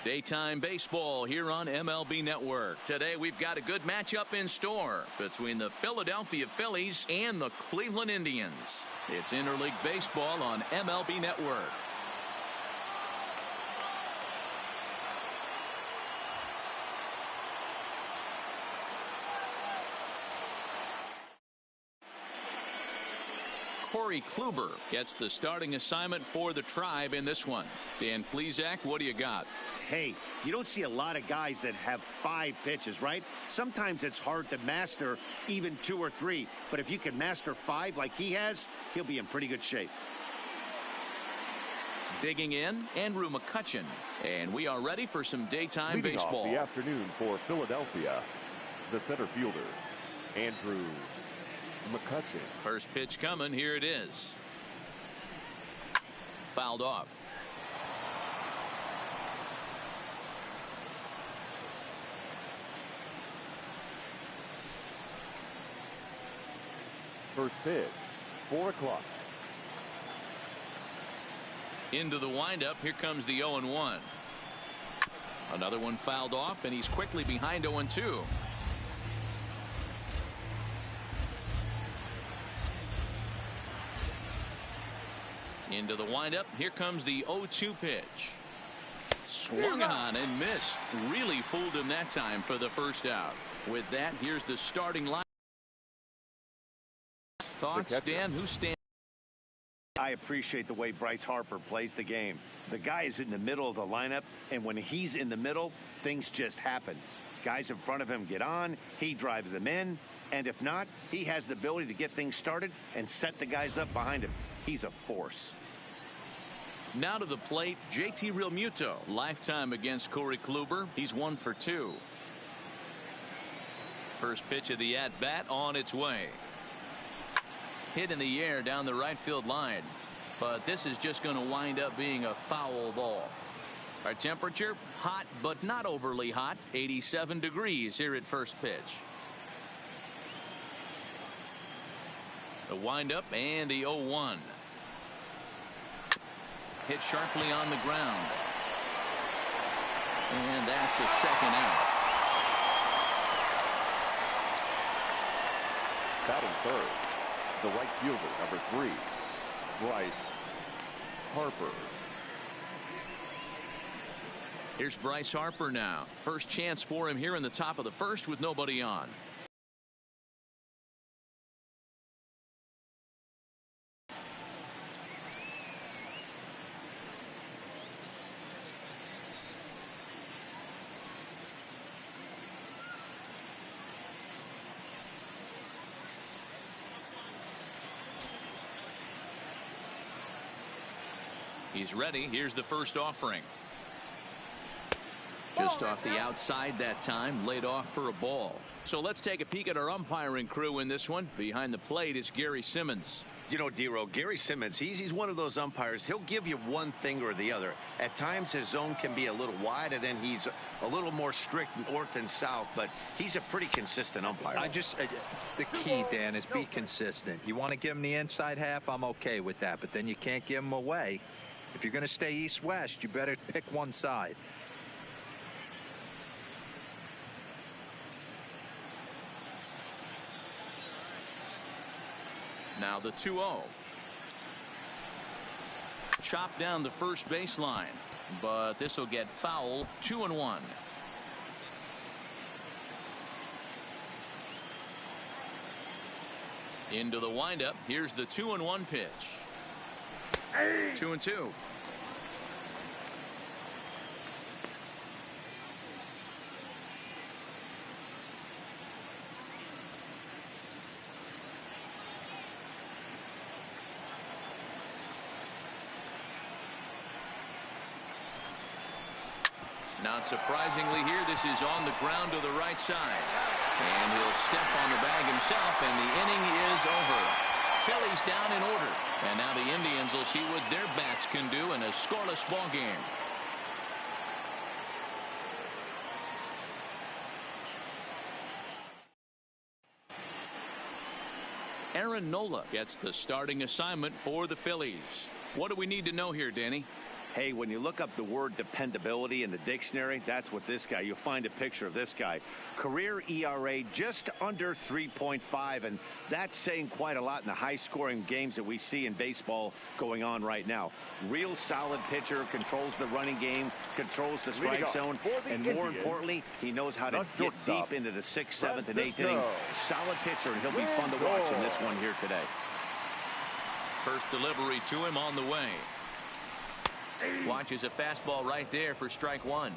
Daytime baseball here on MLB Network. Today we've got a good matchup in store between the Philadelphia Phillies and the Cleveland Indians. It's interleague baseball on MLB Network. Corey Kluber gets the starting assignment for the Tribe in this one. Dan Plesac, what do you got? Hey, you don't see a lot of guys that have 5 pitches, right? Sometimes it's hard to master even 2 or 3. But if you can master 5 like he has, he'll be in pretty good shape. Digging in, Andrew McCutchen. And we are ready for some daytime Leading baseball. Off the afternoon for Philadelphia, the center fielder, Andrew McCutchen. First pitch coming. Here it is. Fouled off. First pitch, 4 o'clock. Into the windup. Here comes the 0-1. Another one fouled off, and he's quickly behind 0-2. Into the windup. Here comes the 0-2 pitch. Swung on and missed. Really fooled him that time for the first out. With that, here's the starting line. Thoughts, Dan? Who stands? I appreciate the way Bryce Harper plays the game. The guy is in the middle of the lineup, and when he's in the middle, things just happen. Guys in front of him get on, he drives them in, and if not, he has the ability to get things started and set the guys up behind him. He's a force. Now to the plate, JT Realmuto. Lifetime against Corey Kluber. He's 1 for 2. First pitch of the at-bat on its way. Hit in the air down the right field line. But this is just going to wind up being a foul ball. Our temperature, hot but not overly hot. 87 degrees here at first pitch. The windup and the 0-1. Hit sharply on the ground. And that's the second out. Batting third, the right fielder, number 3, Bryce Harper. Here's Bryce Harper now. First chance for him here in the top of the first with nobody on. He's ready. Here's the first offering. Just off the outside that time, laid off for a ball. So let's take a peek at our umpiring crew in this one. Behind the plate is Gary Simmons. You know, D-Row, Gary Simmons, he's one of those umpires. He'll give you one thing or the other. At times his zone can be a little wide, and then he's a little more strict north and south, but he's a pretty consistent umpire. The key, Dan, is be consistent. You want to give him the inside half, I'm okay with that, but then you can't give him away. If you're going to stay east-west, you better pick one side. Now the 2-0. Chopped down the first baseline, but this will get foul. 2-1. Into the windup. Here's the 2-1 pitch. 2-2. Not surprisingly here, this is on the ground to the right side. And he'll step on the bag himself, and the inning is over. Phillies down in order. And now the Indians will see what their bats can do in a scoreless ball game. Aaron Nola gets the starting assignment for the Phillies. What do we need to know here, Danny? Hey, when you look up the word dependability in the dictionary, that's what this guy, you'll find a picture of this guy. Career ERA just under 3.5, and that's saying quite a lot in the high-scoring games that we see in baseball going on right now. Real solid pitcher, controls the running game, controls the strike zone, and more importantly, he knows how to get deep into the 6th, 7th, and 8th inning. Solid pitcher, and he'll be fun to watch in this one here today. First delivery to him on the way. Watches a fastball right there for strike one.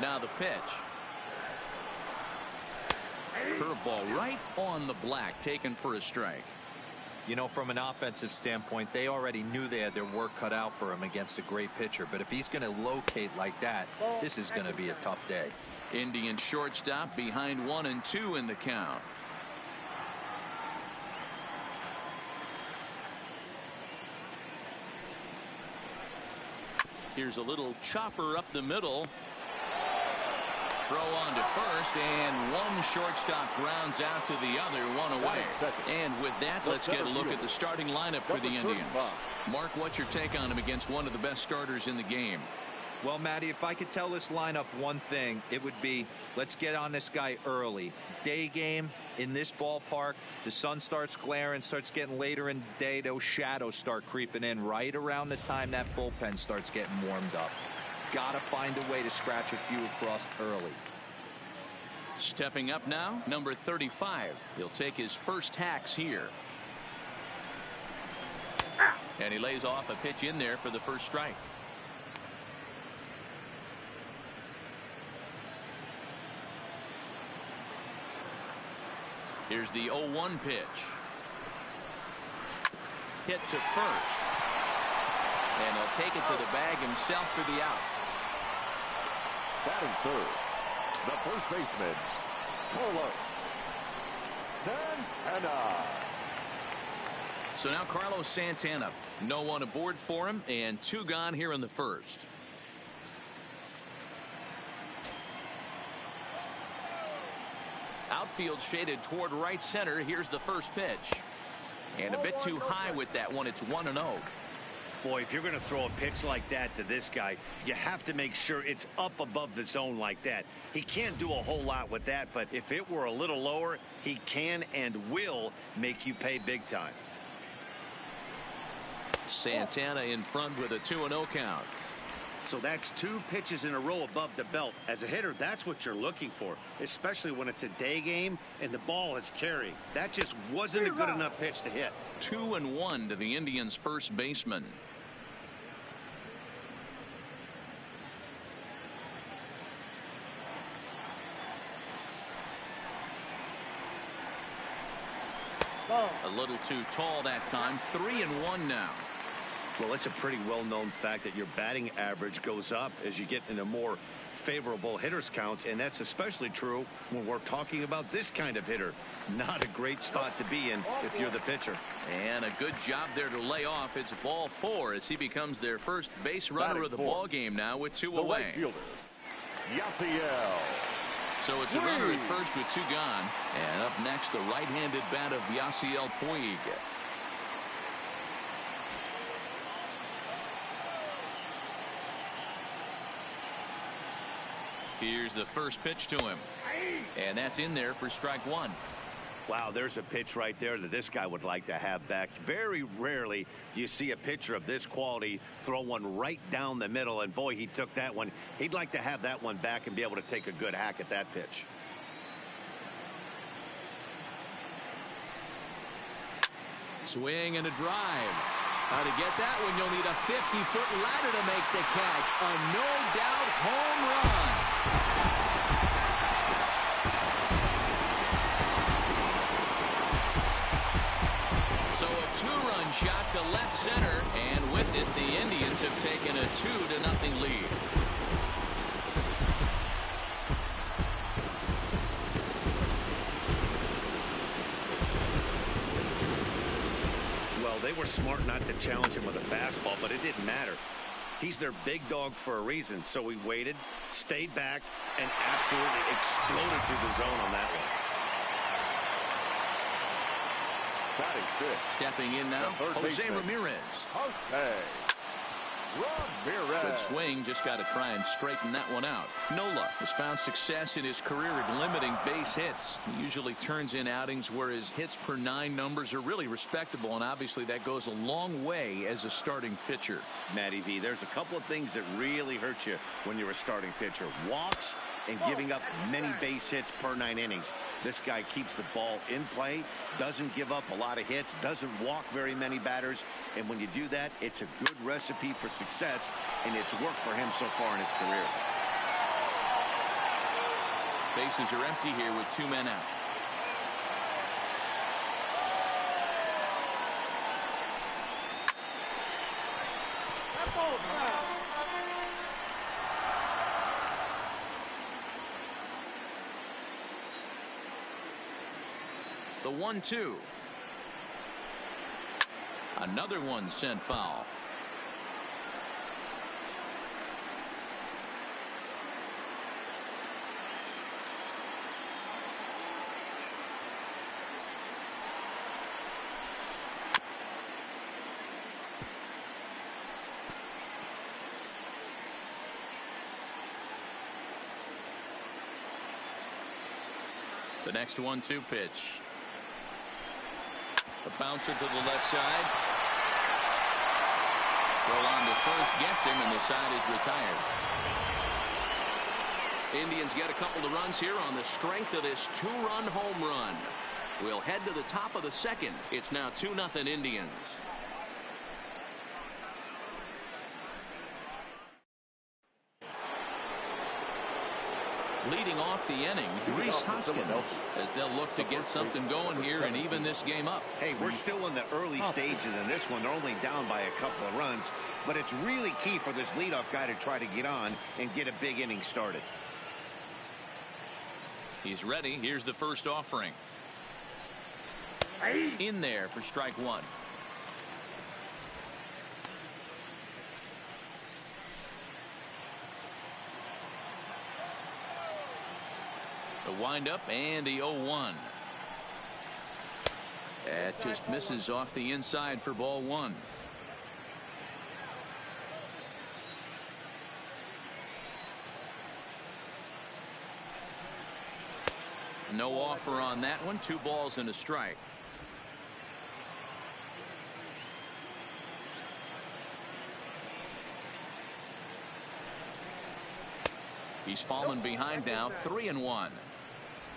Now the pitch. Curveball right on the black, taken for a strike. You know, from an offensive standpoint, they already knew they had their work cut out for him against a great pitcher. But if he's going to locate like that, this is going to be a tough day. Indian shortstop behind 1-2 in the count. Here's a little chopper up the middle. Throw on to first, and one shortstop grounds out to the other, one away. And with that, let's get a look at the starting lineup for the Indians. Mark, what's your take on him against one of the best starters in the game? Well, Matty, if I could tell this lineup one thing, it would be, let's get on this guy early. Day game in this ballpark, the sun starts glaring, starts getting later in the day, those shadows start creeping in right around the time that bullpen starts getting warmed up. Got to find a way to scratch a few across early. Stepping up now, number 35. He'll take his first hacks here. And he lays off a pitch in there for the first strike. Here's the 0-1 pitch. Hit to first. And he'll take it to the bag himself for the out. Batting third, the first baseman, Carlos Santana. So now Carlos Santana, no one aboard for him, and 2 gone here in the first. Outfield shaded toward right center. Here's the first pitch. And a bit too high with that one. It's 1-0. Boy, if you're going to throw a pitch like that to this guy, you have to make sure it's up above the zone like that. He can't do a whole lot with that, but if it were a little lower, he can and will make you pay big time. Santana in front with a 2-0 count. So that's 2 pitches in a row above the belt. As a hitter, that's what you're looking for, especially when it's a day game and the ball is carrying. That just wasn't a good enough pitch to hit. 2-1 to the Indians' first baseman. A little too tall that time. 3-1 now. Well, it's a pretty well-known fact that your batting average goes up as you get into more favorable hitters counts, and that's especially true when we're talking about this kind of hitter. Not a great spot to be in if you're the pitcher. And a good job there to lay off. It's ball 4 as he becomes their first base runner of the ball game now with 2 away. Right fielder, Yasiel. So it's a runner at first with 2 gone. And up next, the right-handed bat of Yasiel Puig. Here's the first pitch to him. And that's in there for strike 1. Wow, there's a pitch right there that this guy would like to have back. Very rarely do you see a pitcher of this quality throw one right down the middle, and boy, he took that one. He'd like to have that one back and be able to take a good hack at that pitch. Swing and a drive. How to get that one, you'll need a 50-foot ladder to make the catch. A no-doubt home run. So a 2-run shot to left center, and with it, the Indians have taken a 2-0 lead. They were smart not to challenge him with a fastball, but it didn't matter. He's their big dog for a reason. So he waited, stayed back, and absolutely exploded through the zone on that one. Stepping in now, Jose Ramirez. Good swing, just got to try and straighten that one out. Nola has found success in his career at limiting base hits. He usually turns in outings where his hits per 9 numbers are really respectable, and obviously that goes a long way as a starting pitcher. Matty V, there's a couple of things that really hurt you when you're a starting pitcher. Walks and giving up many base hits per 9 innings. This guy keeps the ball in play, doesn't give up a lot of hits, doesn't walk very many batters, and when you do that, it's a good recipe for success, and it's worked for him so far in his career. Bases are empty here with 2 men out. The 1-2. Another one sent foul. The next 1-2 pitch. The bouncer to the left side. Throw on to first gets him, and the side is retired. Indians get a couple of runs here on the strength of this 2-run home run. We'll head to the top of the second. It's now 2-0 Indians. Leading off the inning, Rhys Hoskins, as they'll look to get something going here and even this game up. Hey, we're still in the early stages in this one. They're only down by a couple of runs, but it's really key for this leadoff guy to try to get on and get a big inning started. He's ready. Here's the first offering. In there for strike 1. The windup and the 0-1. That just misses off the inside for ball 1. No offer on that one. 2 balls and a strike. He's fallen behind now, 3-1.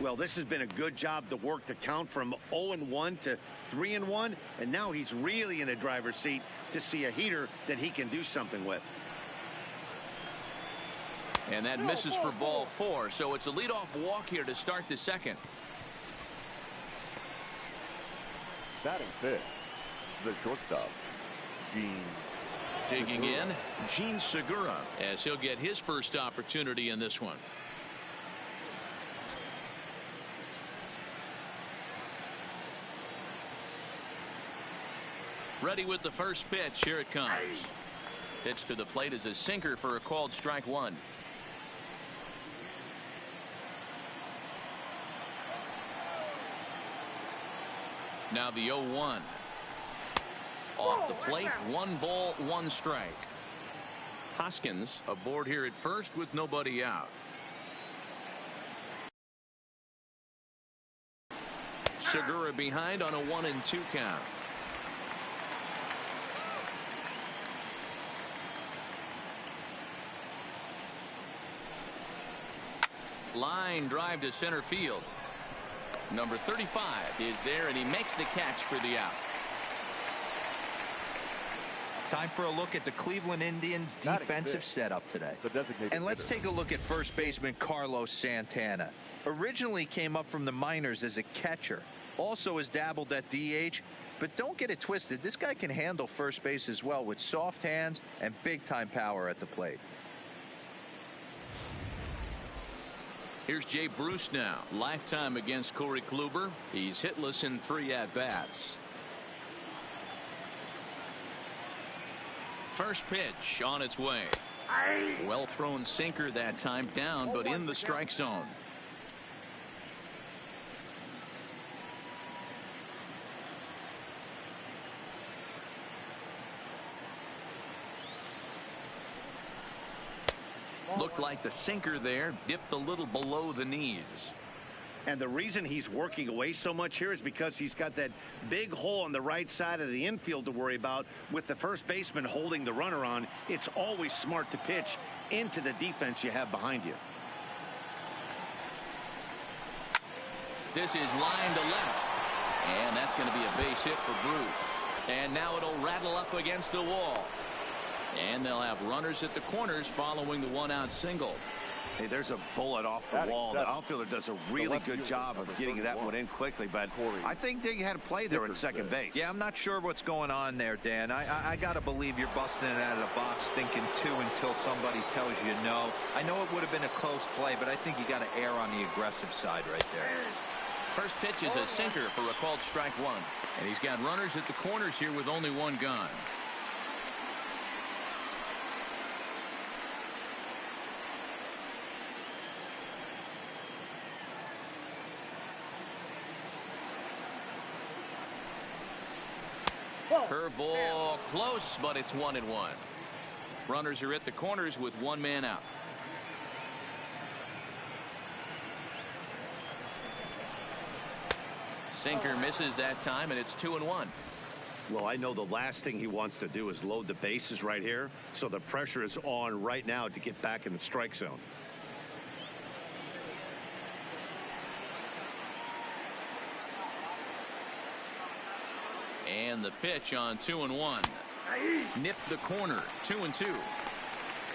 Well, this has been a good job to work the count from 0-1 to 3-1, and now he's really in the driver's seat to see a heater that he can do something with. And that misses for ball 4, so it's a leadoff walk here to start the second. Batting fifth, the shortstop, Gene. Digging in, Gene Segura, as he'll get his first opportunity in this one. Ready with the first pitch. Here it comes. Pitch to the plate is a sinker for a called strike 1. Now the 0-1. Off the plate, 1 ball, 1 strike. Hoskins aboard here at first with nobody out. Segura behind on a 1-2 count. Line drive to center field. Number 35 is there, and he makes the catch for the out. Time for a look at the Cleveland Indians defensive setup today. And let's take a look at first baseman Carlos Santana. Originally came up from the minors as a catcher. Also has dabbled at DH. But don't get it twisted. This guy can handle first base as well with soft hands and big-time power at the plate. Here's Jay Bruce now. Lifetime against Corey Kluber. He's hitless in 3 at-bats. First pitch on its way. Well thrown sinker that time, down but in the strike zone. Looked like the sinker there dipped a little below the knees. And the reason he's working away so much here is because he's got that big hole on the right side of the infield to worry about. With the first baseman holding the runner on, it's always smart to pitch into the defense you have behind you. This is line to left. And that's going to be a base hit for Bruce. And now it'll rattle up against the wall. And they'll have runners at the corners following the one-out single. Hey, there's a bullet off the wall. The outfielder does a really good job of getting that one in quickly, but I think they had a play there at second base. Yeah, I'm not sure what's going on there, Dan. I got to believe you're busting it out of the box thinking two until somebody tells you no. I know it would have been a close play, but I think you got to err on the aggressive side right there. First pitch is a sinker for a called strike one. And he's got runners at the corners here with only one gone. Curveball close, but it's 1-1. Runners are at the corners with one man out. Sinker misses that time, and it's 2-1. Well, I know the last thing he wants to do is load the bases right here, so the pressure is on right now to get back in the strike zone. And the pitch on 2-1. Nipped the corner. 2-2.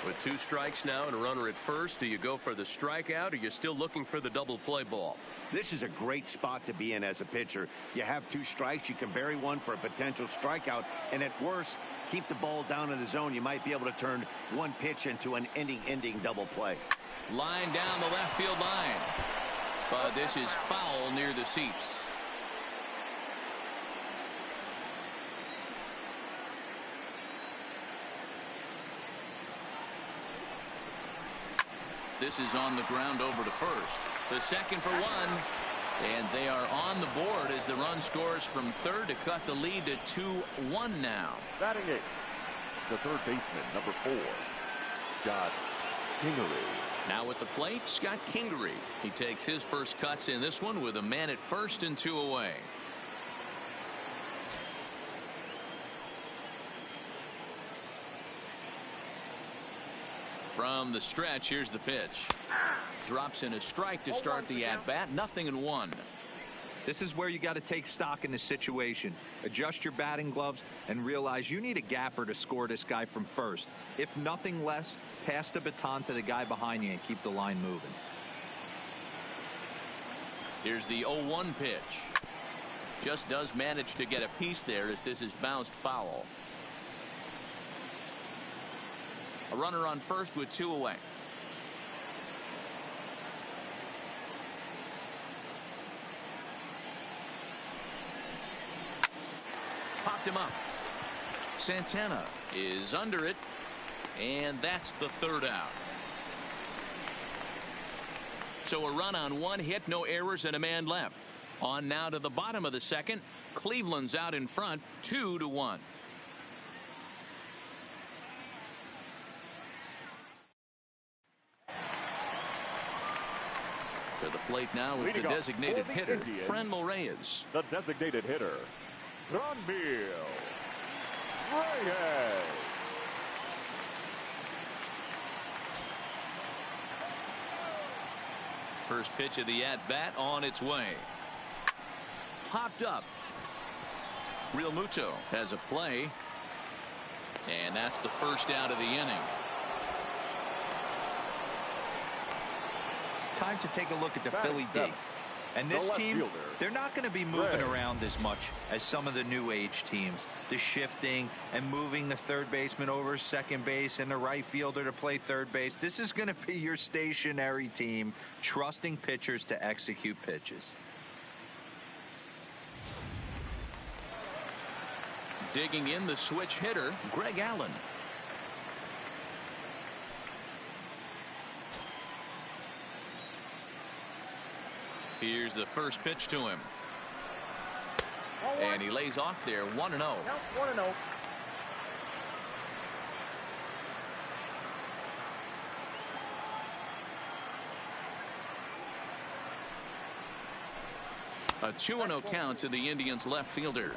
With two strikes now and a runner at first, do you go for the strikeout or you're still looking for the double play ball? This is a great spot to be in as a pitcher. You have two strikes. You can bury one for a potential strikeout, and at worst, keep the ball down in the zone. You might be able to turn one pitch into an ending double play. Line down the left field line. But this is foul near the seats. This is on the ground over to first. The second for one. And they are on the board as the run scores from third to cut the lead to 2-1 now. Batting eighth, the third baseman, number 4, Scott Kingery. Now at the plate, Scott Kingery. He takes his first cuts in this one with a man at first and 2 away. From the stretch, here's the pitch. Drops in a strike to start the at-bat. 0-1. This is where you got to take stock in the situation. Adjust your batting gloves and realize you need a gapper to score this guy from first. If nothing less, pass the baton to the guy behind you and keep the line moving. Here's the 0-1 pitch. Just does manage to get a piece there as this is bounced foul. A runner on first with 2 away. Popped him up. Santana is under it, and that's the third out. So a run on 1 hit, no errors, and a man left. On now to the bottom of the second. Cleveland's out in front, 2-1. To the plate now is the designated hitter, Franmil Reyes. The designated hitter, Franmil Reyes. First pitch of the at-bat on its way. Popped up. Real Muto has a play. And that's the first out of the inning. Time to take a look at the Philly D. And this team, they're not going to be moving around as much as some of the new age teams. The shifting and moving the third baseman over second base and the right fielder to play third base. This is going to be your stationary team, trusting pitchers to execute pitches. Digging in the switch hitter, Greg Allen. Here's the first pitch to him. And he lays off there 1-0. 1-0. A 2-0 count to the Indians left fielder.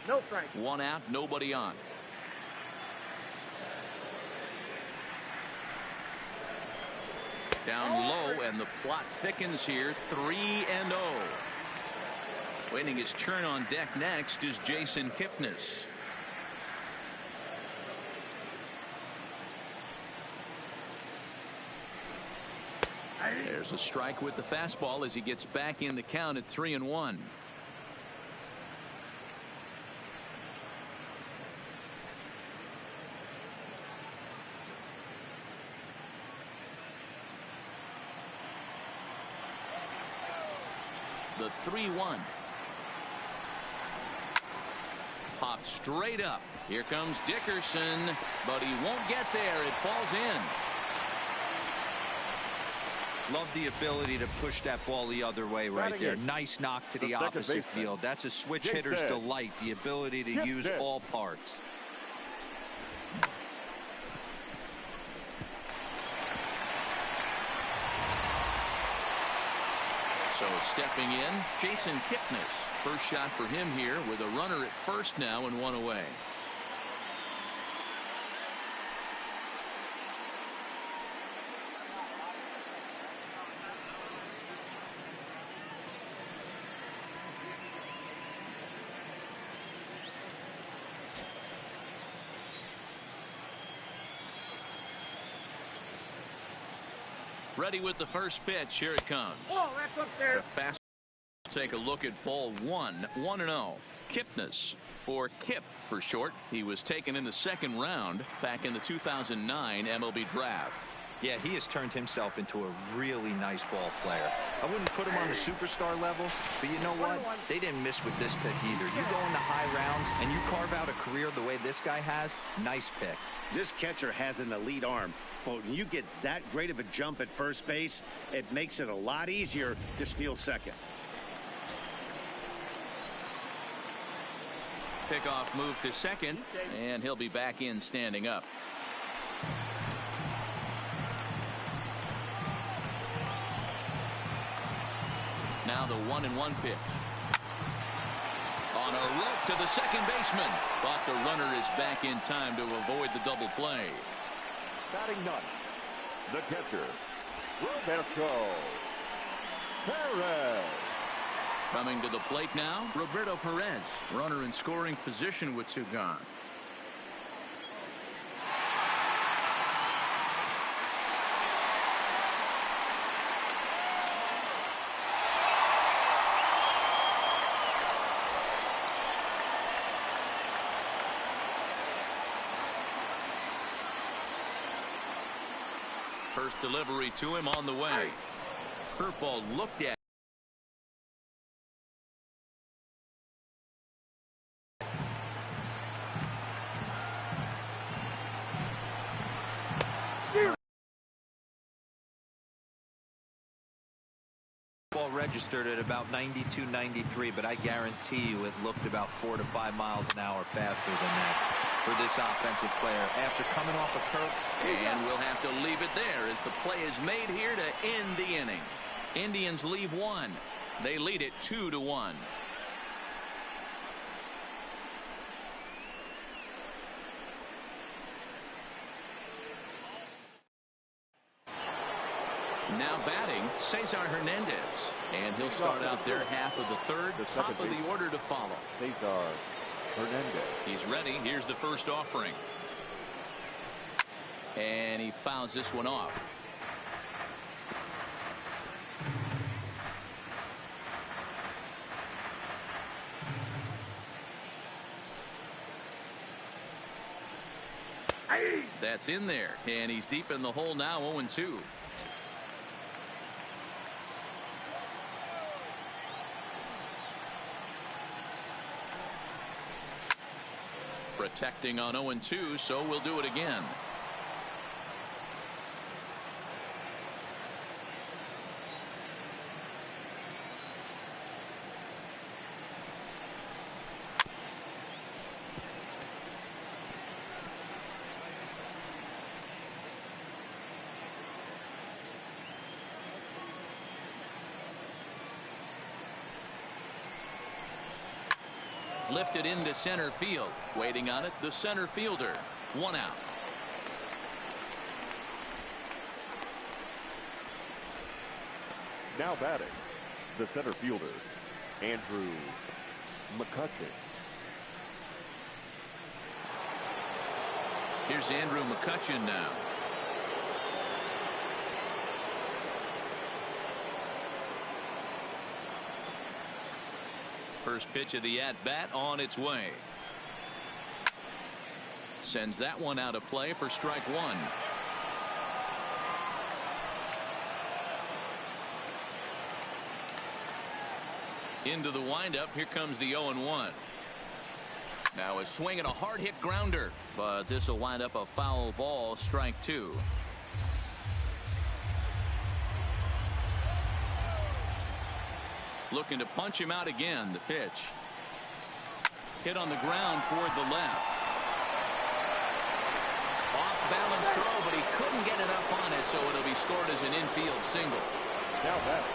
No strike. 1 out, nobody on. Down low, and the plot thickens here. 3-0. Waiting his turn on deck next is Jason Kipnis. There's a strike with the fastball as he gets back in the count at 3-1. The 3-1. Popped straight up. Here comes Dickerson, but he won't get there. It falls in. Love the ability to push that ball the other way right there. Nice knock to the opposite field. That's a switch hitter's delight, the ability to use all parts. So stepping in, Jason Kipnis. First shot for him here with a runner at first now and 1 away. Ready with the first pitch. Here it comes. Oh, that's upstairs. A fast. Take a look at ball 1. 1-0. Kipnis, or Kip for short. He was taken in the second round back in the 2009 MLB draft. Yeah, he has turned himself into a really nice ball player. I wouldn't put him on the superstar level, but you know what? They didn't miss with this pick either. You go into high rounds and you carve out a career the way this guy has. Nice pick. This catcher has an elite arm, but when you get that great of a jump at first base, it makes it a lot easier to steal second. Pickoff move to second, and he'll be back in standing up. Now the 1-1 pitch. On a rope to the second baseman, but the runner is back in time to avoid the double play. Batting ninth, the catcher, Roberto Perez. Coming to the plate now, Roberto Perez, runner in scoring position with two gone. First delivery to him on the way. Curveball looked at. Ball registered at about 92, 93, but I guarantee you it looked about 4 to 5 miles an hour faster than that for this offensive player after coming off a curve. And we'll have to leave it there as the play is made here to end the inning. Indians leave one. They lead it 2-1. Now batting, Cesar Hernandez. And he'll start out there half of the third. Top of the order to follow. Cesar Hernandez. He's ready. Here's the first offering. And he fouls this one off. That's in there. And he's deep in the hole now, 0-2. Protecting on 0-2, so we'll do it again. Lifted into center field. Waiting on it, the center fielder. 1 out. Now batting, the center fielder, Andrew McCutcheon. Here's Andrew McCutcheon now. First pitch of the at-bat on its way. Sends that one out of play for strike 1. Into the windup. Here comes the 0-1. Now a swing and a hard hit grounder, but this will wind up a foul ball. Strike 2. Looking to punch him out again. The pitch hit on the ground toward the left. Off balance throw, but he couldn't get it up on it, so it'll be scored as an infield single. Now batting.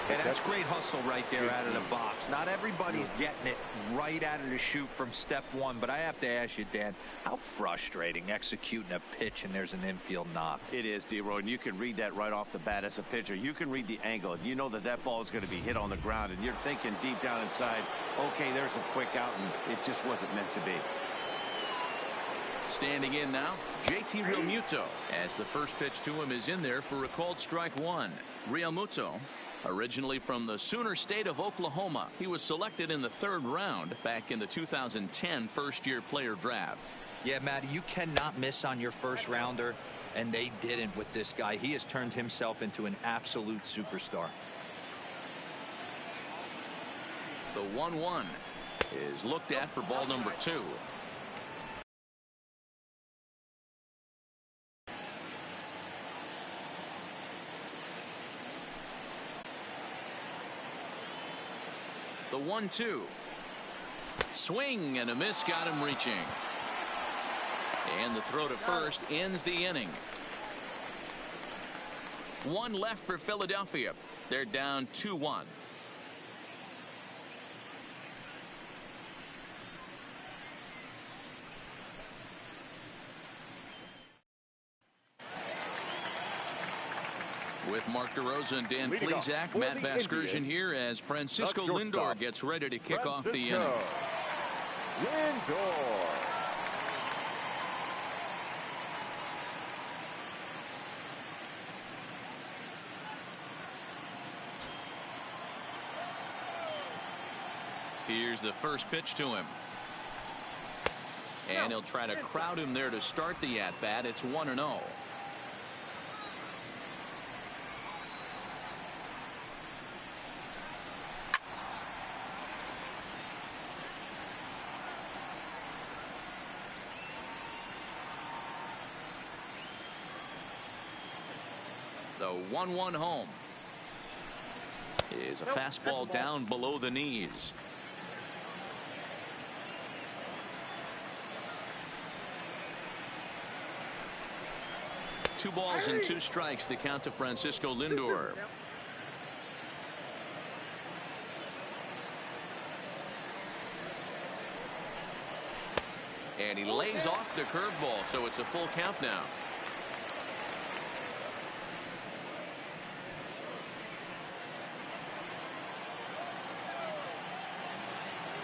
And that's great hustle right there out of the box. Not everybody's getting it right out of the chute from step 1, but I have to ask you, Dan, how frustrating executing a pitch and there's an infield knock. It is, D-Roy, and you can read that right off the bat as a pitcher. You can read the angle. You know that that ball is going to be hit on the ground, and you're thinking deep down inside, okay, there's a quick out, and it just wasn't meant to be. Standing in now, JT Realmuto, as the first pitch to him is in there for a called strike 1. Realmuto, originally from the Sooner State of Oklahoma, he was selected in the 3rd round back in the 2010 first-year player draft. Yeah, Matty, you cannot miss on your first rounder, and they didn't with this guy. He has turned himself into an absolute superstar. The 1-1 is looked at for ball number 2. The 1-2. Swing and a miss got him reaching. And the throw to first ends the inning. 1 left for Philadelphia. They're down 2-1. With Mark DeRosa and Dan Plesac, Matt Vasgersian here as Francisco Lindor gets ready to kick off the inning. Lindor. Here's the first pitch to him. And he'll try to crowd him there to start the at-bat. It's 1-0. The 1-1 home is a fastball down below the knees. Two balls and 2 strikes, the count to Francisco Lindor. And he lays off the curveball, so it's a full count now.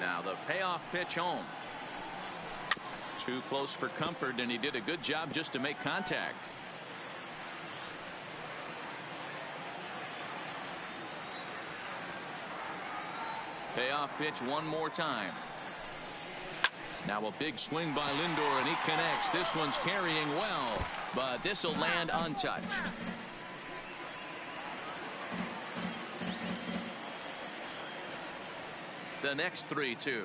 Now the payoff pitch home. Too close for comfort, and he did a good job just to make contact. Payoff pitch one more time. Now a big swing by Lindor, and he connects. This one's carrying well, but this will land untouched. The next 3-2.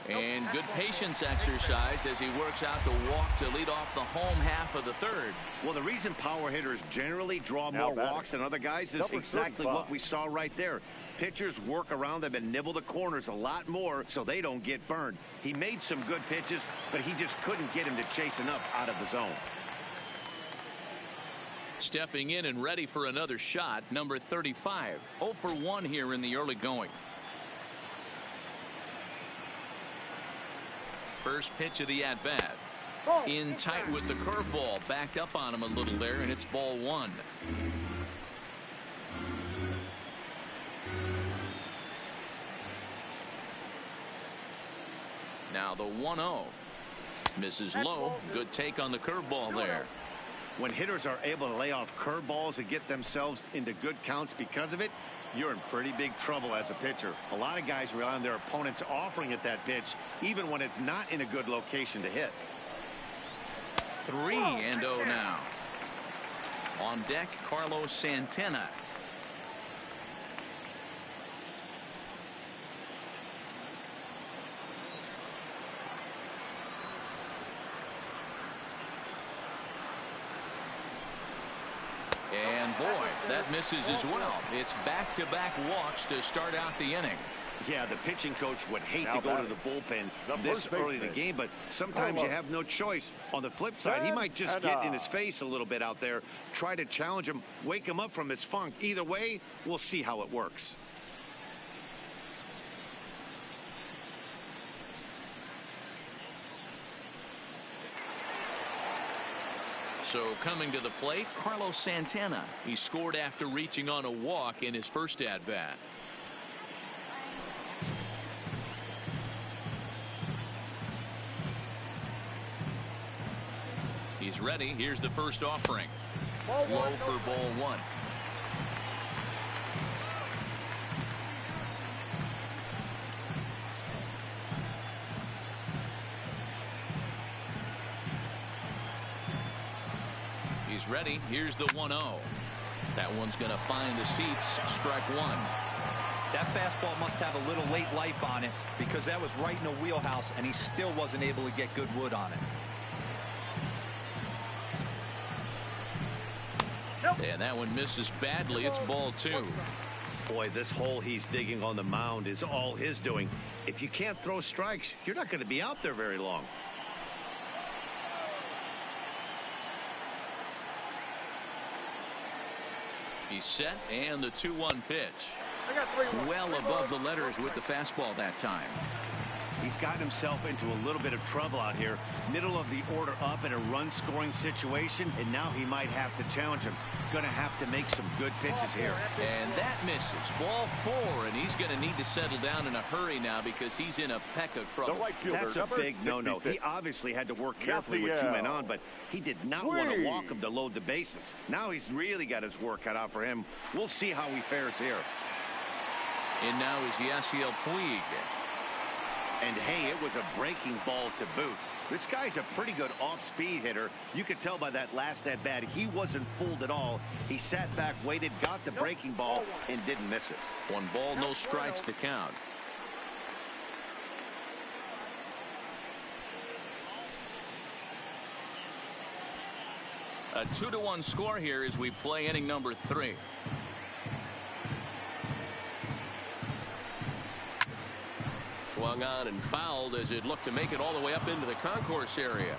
And good patience exercised as he works out the walk to lead off the home half of the 3rd. Well, the reason power hitters generally draw more walks than other guys is exactly what we saw right there. Pitchers work around them and nibble the corners a lot more so they don't get burned. He made some good pitches, but he just couldn't get him to chase enough out of the zone. Stepping in and ready for another shot, number 35. 0 for 1 here in the early going. First pitch of the at-bat. In tight with the curveball. Backed up on him a little there, and it's ball one. Now the 1-0. Misses low. Good take on the curveball there. When hitters are able to lay off curveballs and get themselves into good counts because of it, you're in pretty big trouble as a pitcher. A lot of guys rely on their opponents offering at that pitch, even when it's not in a good location to hit. 3-0 now. On deck, Carlos Santana. And boy, that misses as well. It's back-to-back walks to start out the inning. Yeah, the pitching coach would hate to go to the bullpen this early in the game, but sometimes you have no choice. On the flip side, he might just get in his face a little bit out there, try to challenge him, wake him up from his funk. Either way, we'll see how it works. So coming to the plate, Carlos Santana. He scored after reaching on a walk in his first at-bat. He's ready. Here's the first offering. Low for ball one. He's ready. Here's the 1-0. That one's going to find the seats. Strike one. That fastball must have a little late life on it because that was right in the wheelhouse and he still wasn't able to get good wood on it. And that one misses badly. It's ball two. Boy, this hole he's digging on the mound is all his doing. If you can't throw strikes, you're not going to be out there very long. He's set, and the 2-1 pitch. Well above the letters with the fastball that time. He's gotten himself into a little bit of trouble out here. Middle of the order up in a run-scoring situation, and now he might have to challenge him. Going to have to make some good pitches here. And that misses. Ball four, and he's going to need to settle down in a hurry now because he's in a peck of trouble. Right fielder, that's a big no-no. He obviously had to work carefully with two men on, but he did not want to walk him to load the bases. Now he's really got his work cut out for him. We'll see how he fares here. And now is Yasiel Puig. And hey, it was a breaking ball to boot. This guy's a pretty good off-speed hitter. You could tell by that last at-bat he wasn't fooled at all. He sat back, waited, got the breaking ball, and didn't miss it. 1 ball, no strikes to count. A 2-1 score here as we play inning number 3. Swung on and fouled as it looked to make it all the way up into the concourse area.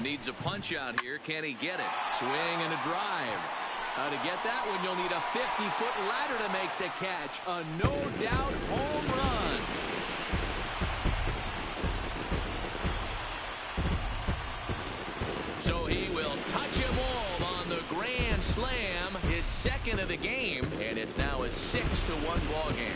Needs a punch out here. Can he get it? Swing and a drive. To get that one, you'll need a 50-foot ladder to make the catch. A no-doubt home run. So he will touch him all on the grand slam, his second of the game, and it's now a 6-1 ball game.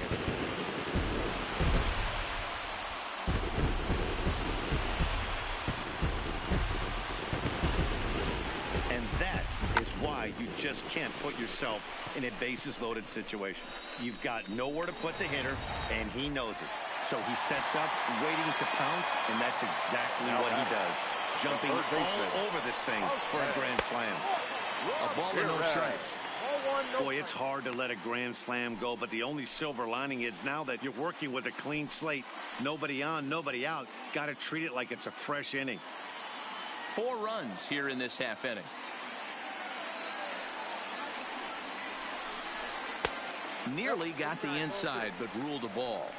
You just can't put yourself in a bases loaded situation. You've got nowhere to put the hitter, and he knows it. So he sets up, waiting to pounce, and that's exactly what he does. Jumping all over this thing for a grand slam. A ball and no strikes. Boy, it's hard to let a grand slam go, but the only silver lining is now that you're working with a clean slate. Nobody on, nobody out. Got to treat it like it's a fresh inning. 4 runs here in this half inning. Nearly got the inside, but ruled a ball.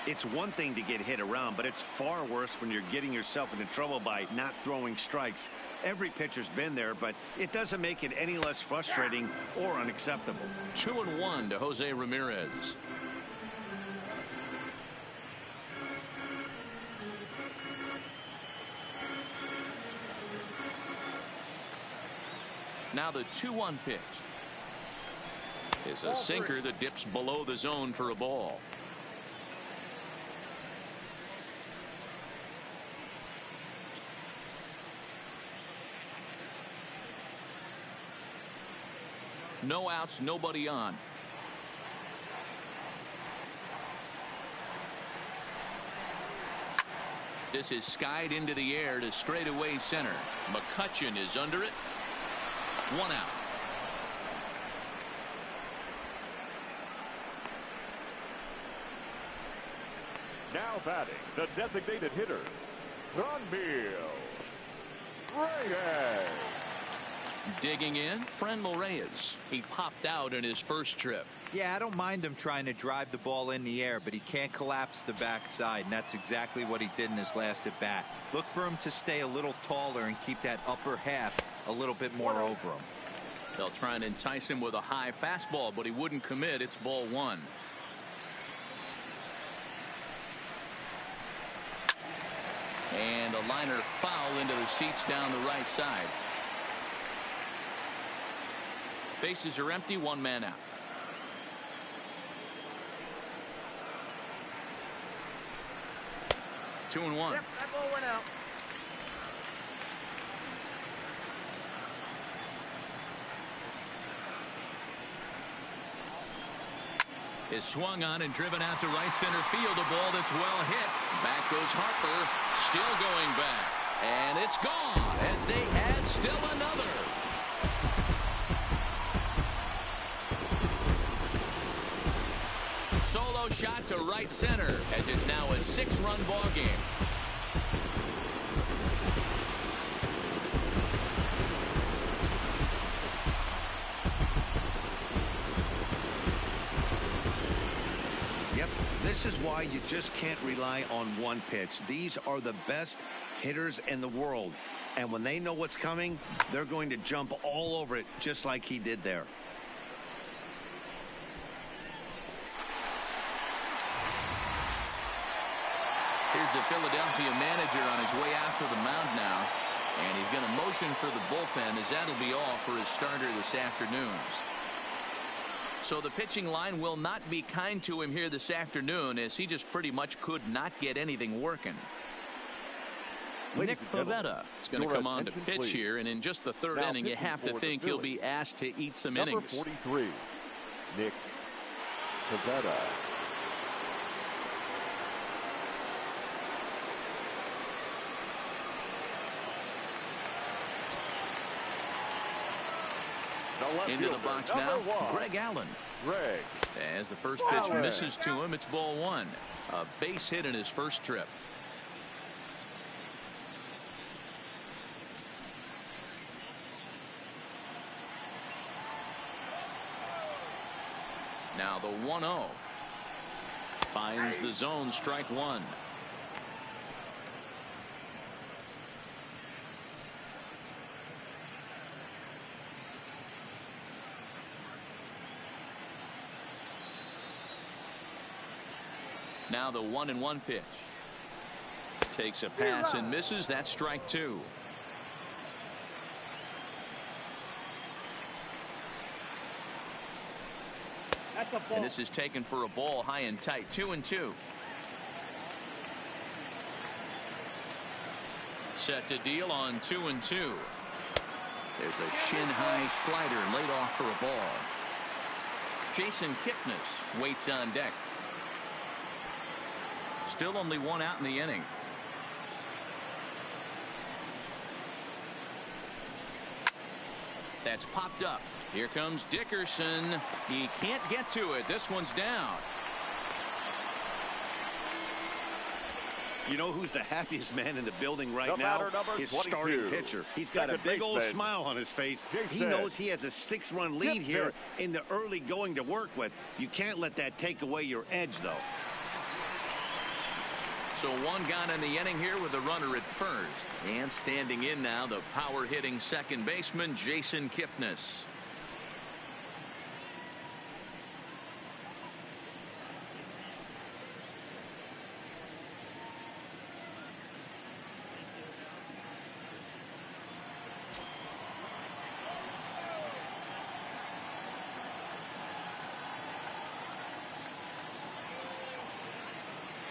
It's one thing to get hit around, but it's far worse when you're getting yourself into trouble by not throwing strikes. Every pitcher's been there, but it doesn't make it any less frustrating or unacceptable. 2-1 to Jose Ramirez. Now the 2-1 pitch. It's a sinker that dips below the zone for a ball. No outs, nobody on. This is skied into the air to straightaway center. McCutchen is under it. 1 out. Now batting, the designated hitter, Reyes. Digging in, Franmil Reyes. He popped out in his first trip. Yeah, I don't mind him trying to drive the ball in the air, but he can't collapse the backside, and that's exactly what he did in his last at bat. Look for him to stay a little taller and keep that upper half a little bit more over him. They'll try and entice him with a high fastball, but he wouldn't commit. It's ball 1. And a liner foul into the seats down the right side. Bases are empty, 1 man out. Two and 1. Yep, that ball went out. Is swung on and driven out to right center field. A ball that's well hit. Back goes Harper. Still going back. And it's gone as they add still another. Solo shot to right center as it's now a 6-run ball game. Yep, this is why you just can't rely on one pitch. These are the best hitters in the world. And when they know what's coming, they're going to jump all over it just like he did there. Here's the Philadelphia manager on his way out to the mound now. And he's going to motion for the bullpen as that'll be all for his starter this afternoon. So the pitching line will not be kind to him here this afternoon as he just pretty much could not get anything working. Nick Pivetta is going to come on to pitch here, and in just the third inning you have to think he'll be asked to eat some innings. Number 43, Nick Pivetta. Into the box now, Greg Allen. As the first pitch misses to him, it's ball 1. A base hit in his first trip. Now the 1-0. Finds the zone, strike 1. Now the 1-1 pitch. Takes a pass and misses. That's strike 2. That's a ball. And this is taken for a ball high and tight. 2-2. Set to deal on 2-2. There's a shin-high slider laid off for a ball. Jason Kipnis waits on deck. Still only 1 out in the inning. That's popped up. Here comes Dickerson. He can't get to it. This one's down. You know who's the happiest man in the building right The now? batter, number His 22. starting pitcher. He's got a Second big old baseman, smile on his face. He Jason. knows he has a 6-run lead Hit here hit. in the early going to work with. You can't let that take away your edge, though. So one gone in the inning here with a runner at first. And standing in now, the power-hitting second baseman, Jason Kipnis.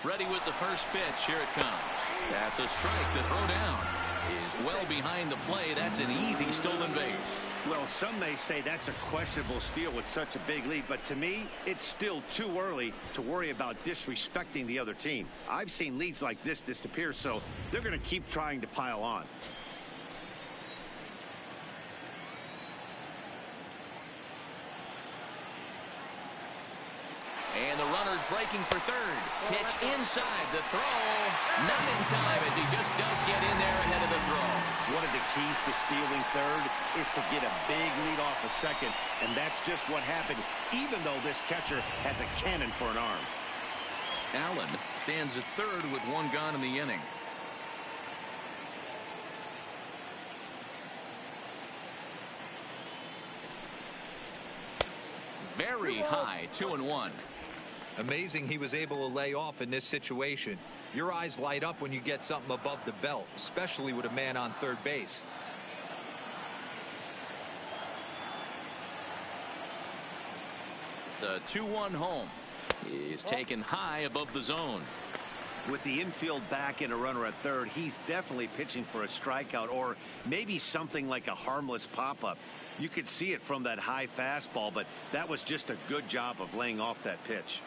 Ready with the first pitch. Here it comes. That's a strike. The throw down is well behind the play. That's an easy stolen base. Well, some may say that's a questionable steal with such a big lead, but to me, it's still too early to worry about disrespecting the other team. I've seen leads like this disappear, so they're going to keep trying to pile on. And the runner's breaking for third. Pitch inside. The throw not in time as he just does get in there ahead of the throw. One of the keys to stealing third is to get a big lead off a second, and that's just what happened, even though this catcher has a cannon for an arm. Allen stands at third with one gone in the inning. Very high, 2-1. Amazing he was able to lay off in this situation. Your eyes light up when you get something above the belt, especially with a man on third base. The 2-1 home is taken high above the zone. With the infield back and a runner at third, he's definitely pitching for a strikeout or maybe something like a harmless pop-up. You could see it from that high fastball, but that was just a good job of laying off that pitch.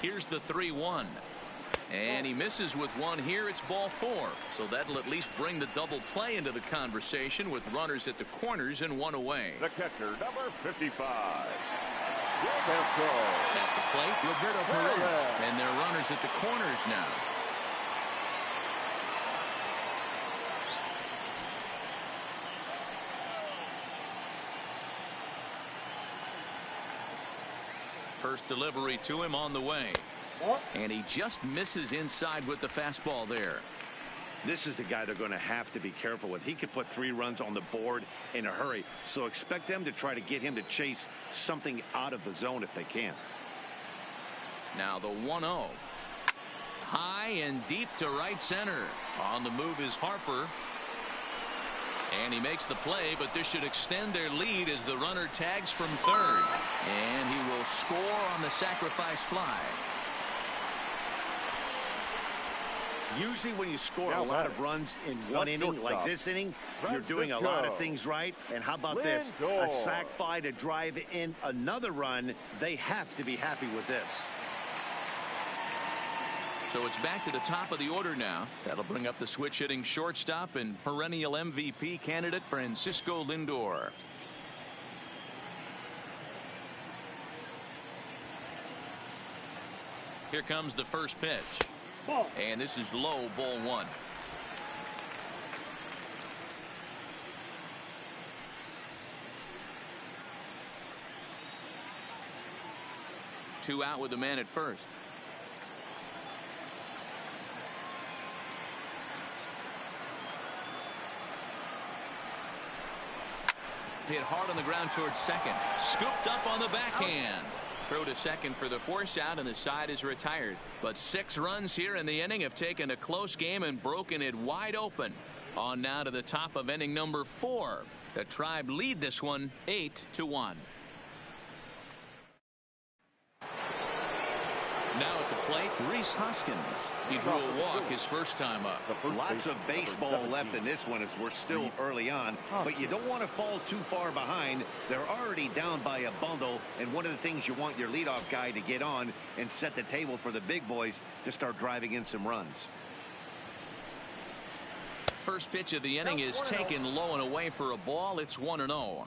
Here's the 3-1. And he misses with one here. It's ball 4. So that'll at least bring the double play into the conversation with runners at the corners and one away. The catcher, number 55. Roberto. At the plate, Roberto Perez. And they're runners at the corners now. First delivery to him on the way. And he just misses inside with the fastball there. This is the guy they're going to have to be careful with. He could put 3 runs on the board in a hurry. So expect them to try to get him to chase something out of the zone if they can. Now the 1-0. High and deep to right center. On the move is Harper. And he makes the play, but this should extend their lead as the runner tags from third. And he will score on the sacrifice fly. Usually when you score a lot of runs in one inning like this inning, you're doing a lot of things right. And how about this? A sac fly to drive in another run. They have to be happy with this. So it's back to the top of the order now. That'll bring up the switch hitting shortstop and perennial MVP candidate Francisco Lindor. Here comes the first pitch. And this is low, ball 1. Two out with the man at first. Hit hard on the ground towards second. Scooped up on the backhand. Throw to second for the force out, and the side is retired. But 6 runs here in the inning have taken a close game and broken it wide open. On now to the top of inning number 4. The Tribe lead this one 8-1. Now at the plate, Rhys Hoskins. He drew a walk his first time up. Lots of baseball left in this one as we're still early on, but you don't want to fall too far behind. They're already down by a bundle, and one of the things you want your leadoff guy to get on and set the table for the big boys to start driving in some runs. First pitch of the inning is taken low and away for a ball. It's 1-0.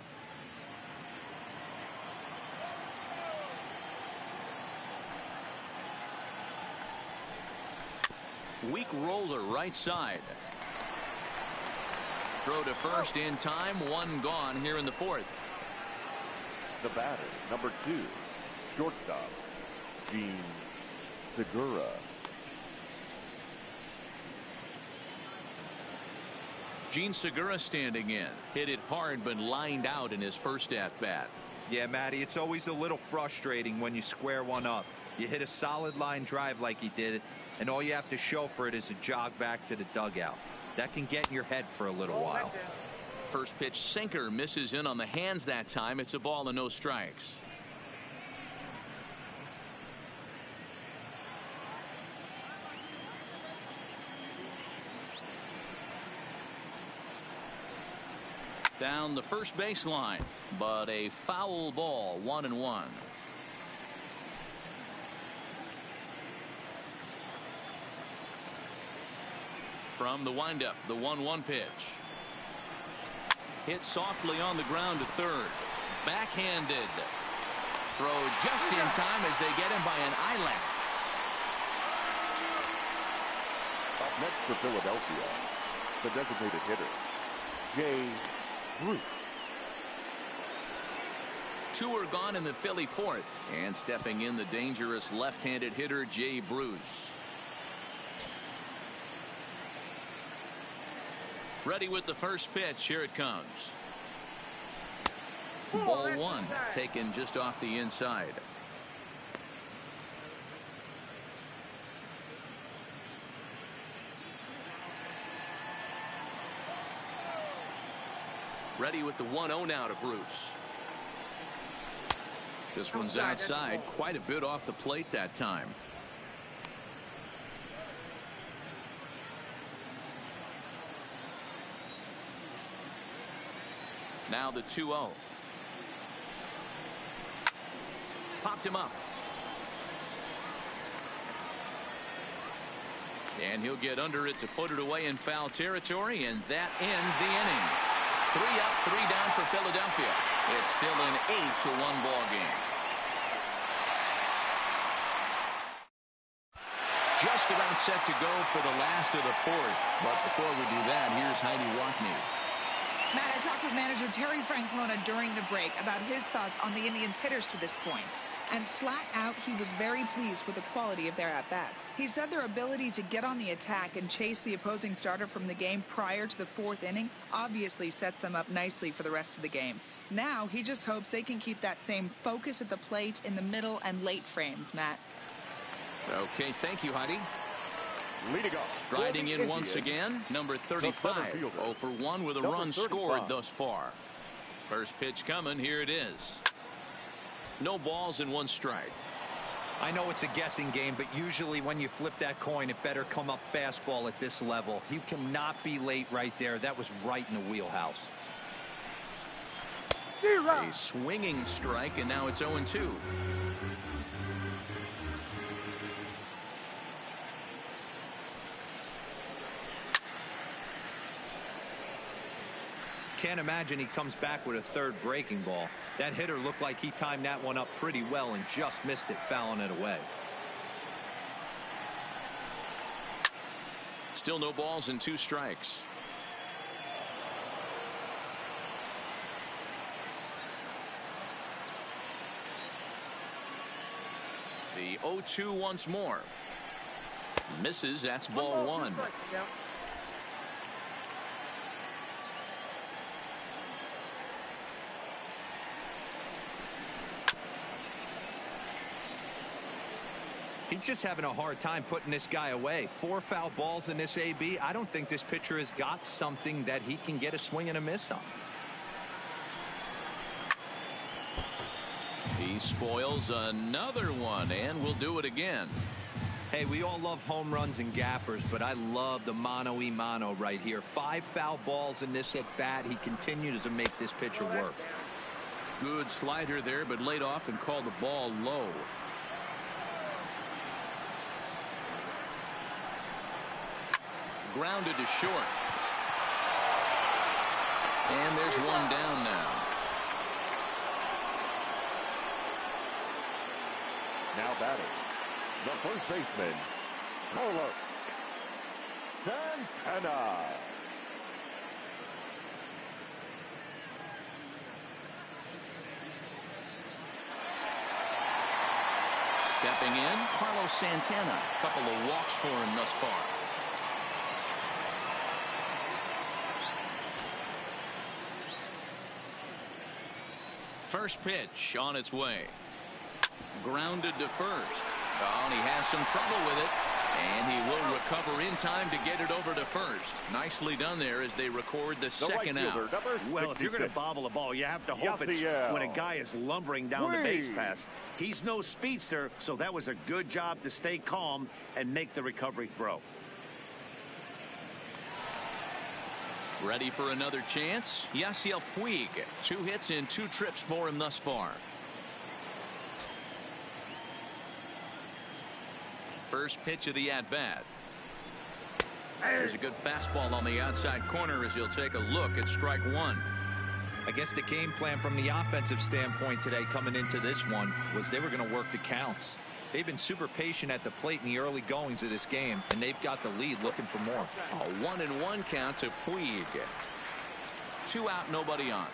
Weak roller right side. Throw to first in time. One gone here in the fourth. The batter, number 2, shortstop, Gene Segura. Gene Segura standing in. Hit it hard but lined out in his first at-bat. Yeah, Matty, it's always a little frustrating when you square one up. You hit a solid line drive like he did, and all you have to show for it is a jog back to the dugout. That can get in your head for a little while. First pitch sinker misses in on the hands that time. It's a ball and no strikes. Down the first baseline, but a foul ball. 1-1. From the windup, the 1-1 pitch. Hit softly on the ground to third. Backhanded. Throw just in time as they get him by an eyelash. Up next for Philadelphia, the designated hitter, Jay Bruce. 2 are gone in the Philly fourth. And stepping in, the dangerous left-handed hitter, Jay Bruce. Ready with the first pitch. Here it comes. Ball 1, taken just off the inside. Ready with the 1-0 now to Bruce. This one's outside, quite a bit off the plate that time. Now the 2-0. Popped him up. And he'll get under it to put it away in foul territory, and that ends the inning. 3 up, 3 down for Philadelphia. It's still an 8-1 ball game. Just about set to go for the last of the fourth. But before we do that, here's Heidi Watney. Matt, I talked with manager Terry Francona during the break about his thoughts on the Indians' hitters to this point. And flat out, he was very pleased with the quality of their at-bats. He said their ability to get on the attack and chase the opposing starter from the game prior to the fourth inning obviously sets them up nicely for the rest of the game. Now, he just hopes they can keep that same focus at the plate in the middle and late frames, Matt. Okay, thank you, Heidi. Leading off, striding in once again, number 35. 0 for 1 with a run scored thus far. First pitch coming. Here it is. No balls and 1 strike. I know it's a guessing game, but usually when you flip that coin, it better come up fastball at this level. He cannot be late right there. That was right in the wheelhouse. A swinging strike, and now it's 0-2. Can't imagine he comes back with a third breaking ball. That hitter looked like he timed that one up pretty well and just missed it, fouling it away. Still no balls and 2 strikes. The 0-2 once more. Misses. That's ball 1. He's just having a hard time putting this guy away. 4 foul balls in this AB. I don't think this pitcher has got something that he can get a swing and a miss on. He spoils another one and will do it again. Hey, we all love home runs and gappers, but I love the mano-y-mano right here. 5 foul balls in this at bat. He continues to make this pitcher work. Good slider there, but laid off and called the ball low. Grounded to short. And there's 1 down now. Now batting, the first baseman, Carlos Santana. Stepping in, Carlos Santana. A couple of walks for him thus far. First pitch on its way. Grounded to first. Oh, and he has some trouble with it. And he will recover in time to get it over to first. Nicely done there as they record the second right fielder, Well, out. if you're going to bobble a ball, you have to hope it's when a guy is lumbering down the base pass. He's no speedster, so that was a good job to stay calm and make the recovery throw. Ready for another chance? Yasiel Puig. 2 hits in 2 trips for him thus far. First pitch of the at-bat. There's a good fastball on the outside corner as he'll take a look at strike 1. I guess the game plan from the offensive standpoint today coming into this one was they were going to work the counts. They've been super patient at the plate in the early goings of this game, and they've got the lead looking for more. A 1-1 count to Puig. 2 out, nobody on.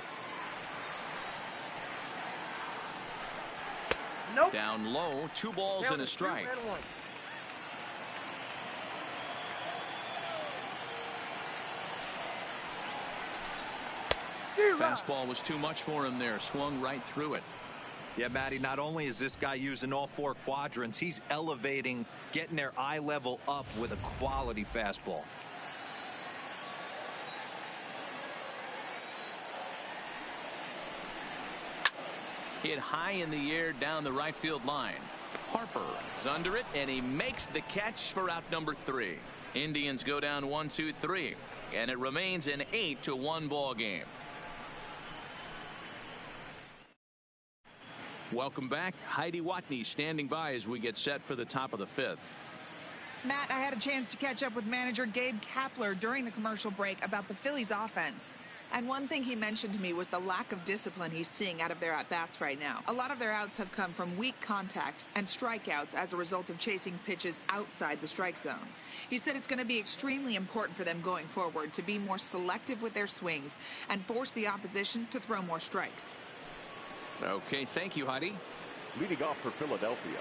Nope. Down low, 2 balls and a strike. Fastball was too much for him there. Swung right through it. Yeah, Matty, not only is this guy using all 4 quadrants, he's elevating, getting their eye level up with a quality fastball. Hit high in the air down the right field line. Harper is under it, and he makes the catch for out number 3. Indians go down 1-2-3, and it remains an 8-1 ball game. Welcome back. Heidi Watney standing by as we get set for the top of the 5th. Matt, I had a chance to catch up with manager Gabe Kapler during the commercial break about the Phillies offense. And one thing he mentioned to me was the lack of discipline he's seeing out of their at-bats right now. A lot of their outs have come from weak contact and strikeouts as a result of chasing pitches outside the strike zone. He said it's going to be extremely important for them going forward to be more selective with their swings and force the opposition to throw more strikes. Okay, thank you, Heidi. Leading off for Philadelphia.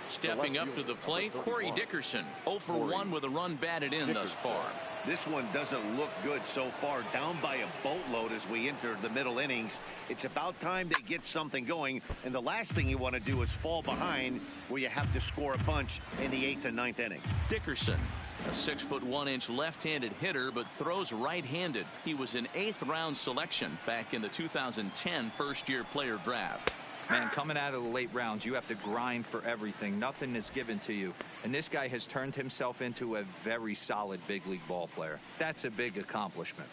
Stepping up to the plate, Corey Dickerson. 0 for 1 with a run batted in thus far. This one doesn't look good so far. Down by a boatload as we enter the middle innings. It's about time they get something going. And the last thing you want to do is fall behind where you have to score a bunch in the 8th and 9th inning. Dickerson, a 6'1" left-handed hitter, but throws right-handed. He was an 8th round selection back in the 2010 first-year player draft. Man, coming out of the late rounds, you have to grind for everything. Nothing is given to you. And this guy has turned himself into a very solid big league ball player. That's a big accomplishment.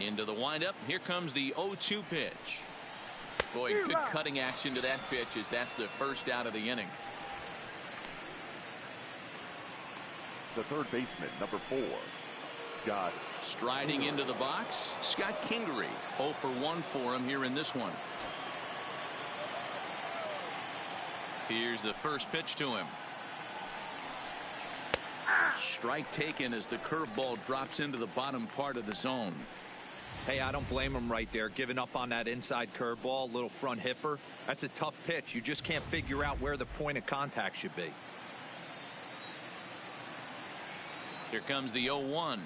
Into the windup. Here comes the 0-2 pitch. Boy, good cutting action to that pitch as that's the first out of the inning. The third baseman, number 4, Scott. Striding into the box, Scott Kingery. 0 for 1 for him here in this one. Here's the first pitch to him. Strike taken as the curveball drops into the bottom part of the zone. Hey, I don't blame him right there. Giving up on that inside curveball, little front hipper. That's a tough pitch. You just can't figure out where the point of contact should be. Here comes the 0-1.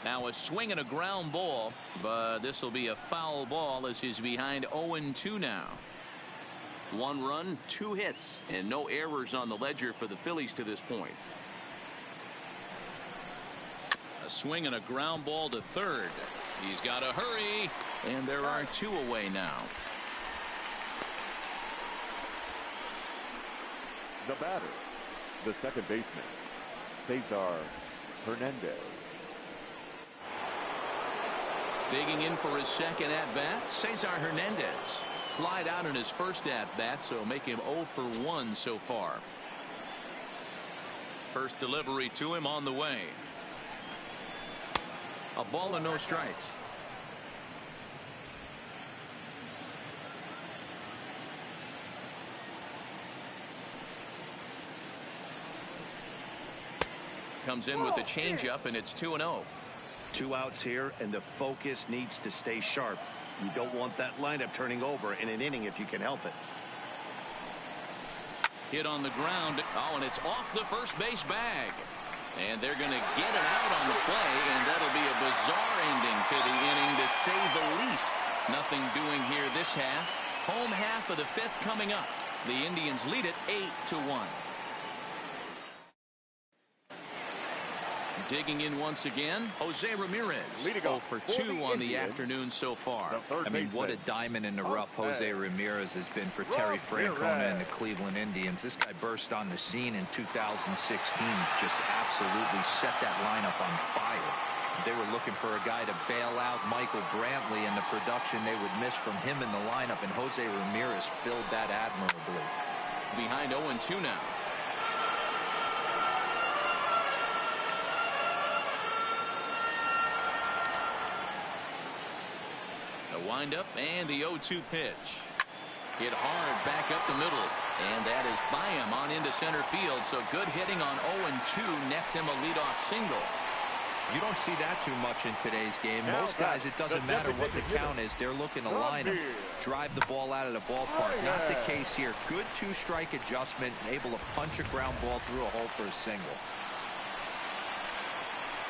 Now a swing and a ground ball, but this will be a foul ball as he's behind 0-2 now. 1 run, 2 hits, and no errors on the ledger for the Phillies to this point. A swing and a ground ball to third. He's got to hurry, and there are 2 away now. The batter, the second baseman, Cesar Hernandez. Digging in for his second at-bat, Cesar Hernandez. Flied out in his first at-bat, so make him 0 for 1 so far. First delivery to him on the way. A ball and no strikes. comes in with the changeup, and it's 2-0. 2 outs here, and the focus needs to stay sharp. You don't want that lineup turning over in an inning if you can help it. Hit on the ground. Oh, and it's off the first base bag. And they're going to get it out on the play, and that'll be a bizarre ending to the inning, to say the least. Nothing doing here this half. Home half of the 5th coming up. The Indians lead it 8-1. Digging in once again, Jose Ramirez. 0 for 2 on the afternoon so far. I mean, what a diamond in the rough Jose Ramirez has been for Terry Francona and the Cleveland Indians. This guy burst on the scene in 2016, just absolutely set that lineup on fire. They were looking for a guy to bail out Michael Brantley and the production they would miss from him in the lineup, and Jose Ramirez filled that admirably. Behind 0-2 now. The windup and the 0-2 pitch. Hit hard back up the middle, and that is by him on into center field. So good hitting on 0-2 nets him a leadoff single. You don't see that too much in today's game. Most guys, it doesn't matter what the count is. They're looking to line him, drive the ball out of the ballpark. Not the case here. Good 2-strike adjustment, able to punch a ground ball through a hole for a single.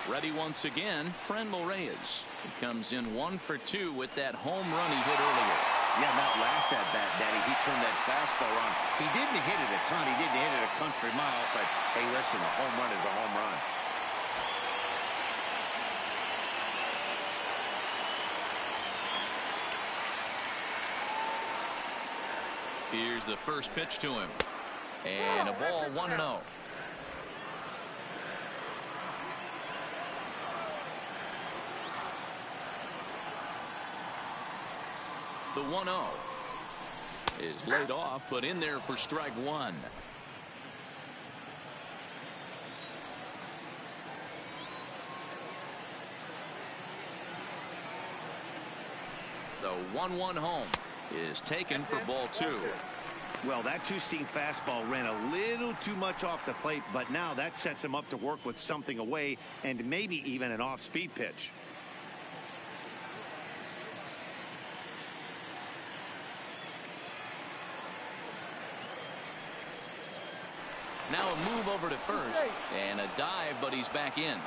Ready once again, Franmil Reyes. He comes in 1 for 2 with that home run he hit earlier. Yeah, not last at bat, Daddy. He turned that fastball on. He didn't hit it a ton. He didn't hit it a country mile. But, hey, listen, a home run is a home run. Here's the first pitch to him. And a ball 1-0. The 1-0 is laid off, but in there for strike 1. The 1-1 home is taken for ball 2. Well, that 2-seam fastball ran a little too much off the plate, but now that sets him up to work with something away and maybe even an off-speed pitch. Now a move over to first and a dive, but he's back in.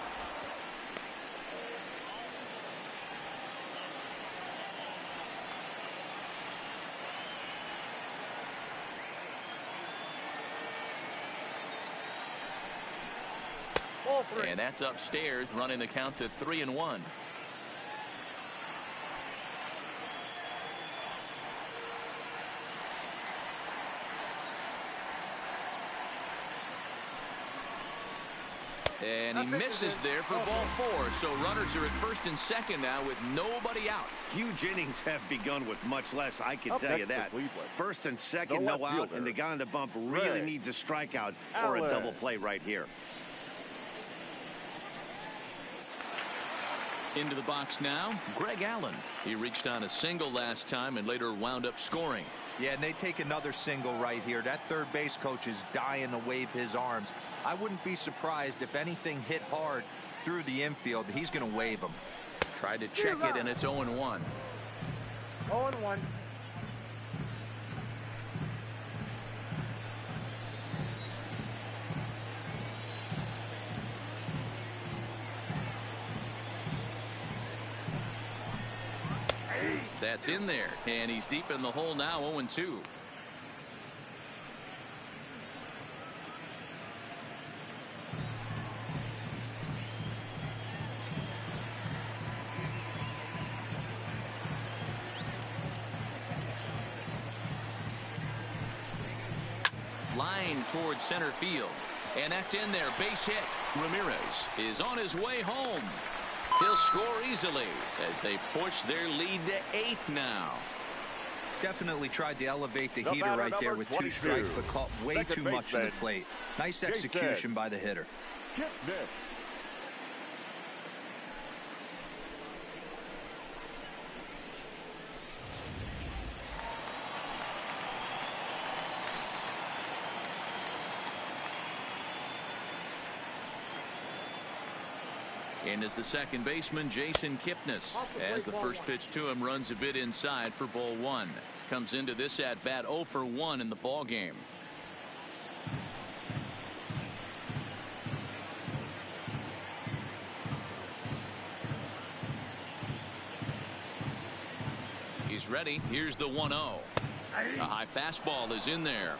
And that's upstairs, running the count to 3-1. And he misses there for ball 4. So runners are at first and second now with nobody out. Huge innings have begun with much less, I can tell you that. First and second, no out, and the guy on the bump really needs a strikeout or a double play right here. Into the box now, Greg Allen. He reached on a single last time and later wound up scoring. Yeah, and they take another single right here. That third base coach is dying to wave his arms. I wouldn't be surprised if anything hit hard through the infield. He's going to wave them. Tried to check it, and it's 0-1. 0-1. That's in there, and he's deep in the hole now, 0-2. Line towards center field, and that's in there, base hit. Ramirez is on his way home. He'll score easily as they push their lead to 8 now. Definitely tried to elevate the heater right there with 2 strikes, but caught way too much of the plate. Nice execution by the hitter. And as the second baseman, Jason Kipnis, as the first pitch to him runs a bit inside for ball one. Comes into this at bat 0 for 1 in the ball game. He's ready. Here's the 1-0. A high fastball is in there.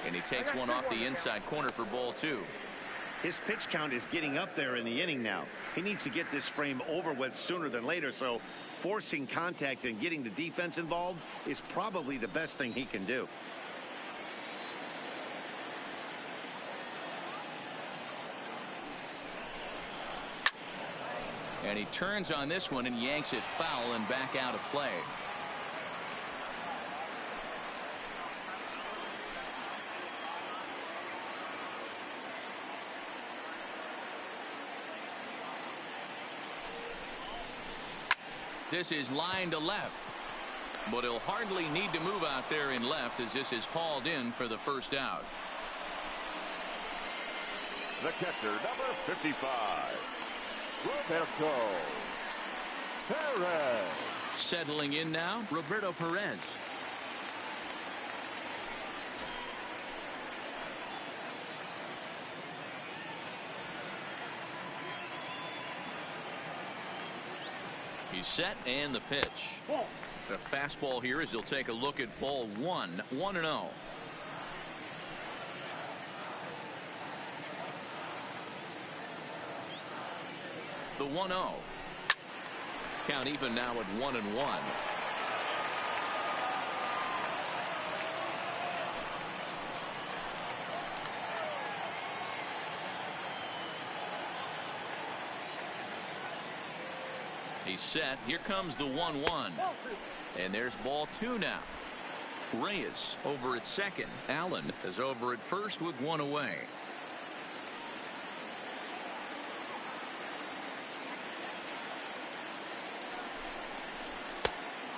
And he takes one off the inside corner for ball 2. His pitch count is getting up there in the inning now. He needs to get this frame over with sooner than later, so forcing contact and getting the defense involved is probably the best thing he can do. And he turns on this one and yanks it foul and back out of play. This is line to left, but he'll hardly need to move out there in left as this is hauled in for the first out. The catcher, number 55, Roberto Perez. Settling in now, Roberto Perez. He's set and the pitch. The fastball here as he'll take a look at ball 1. 1-0. The 1-0. Count even now at 1-1. He's set. Here comes the 1-1. And there's ball 2 now. Reyes over at second. Allen is over at first with one away.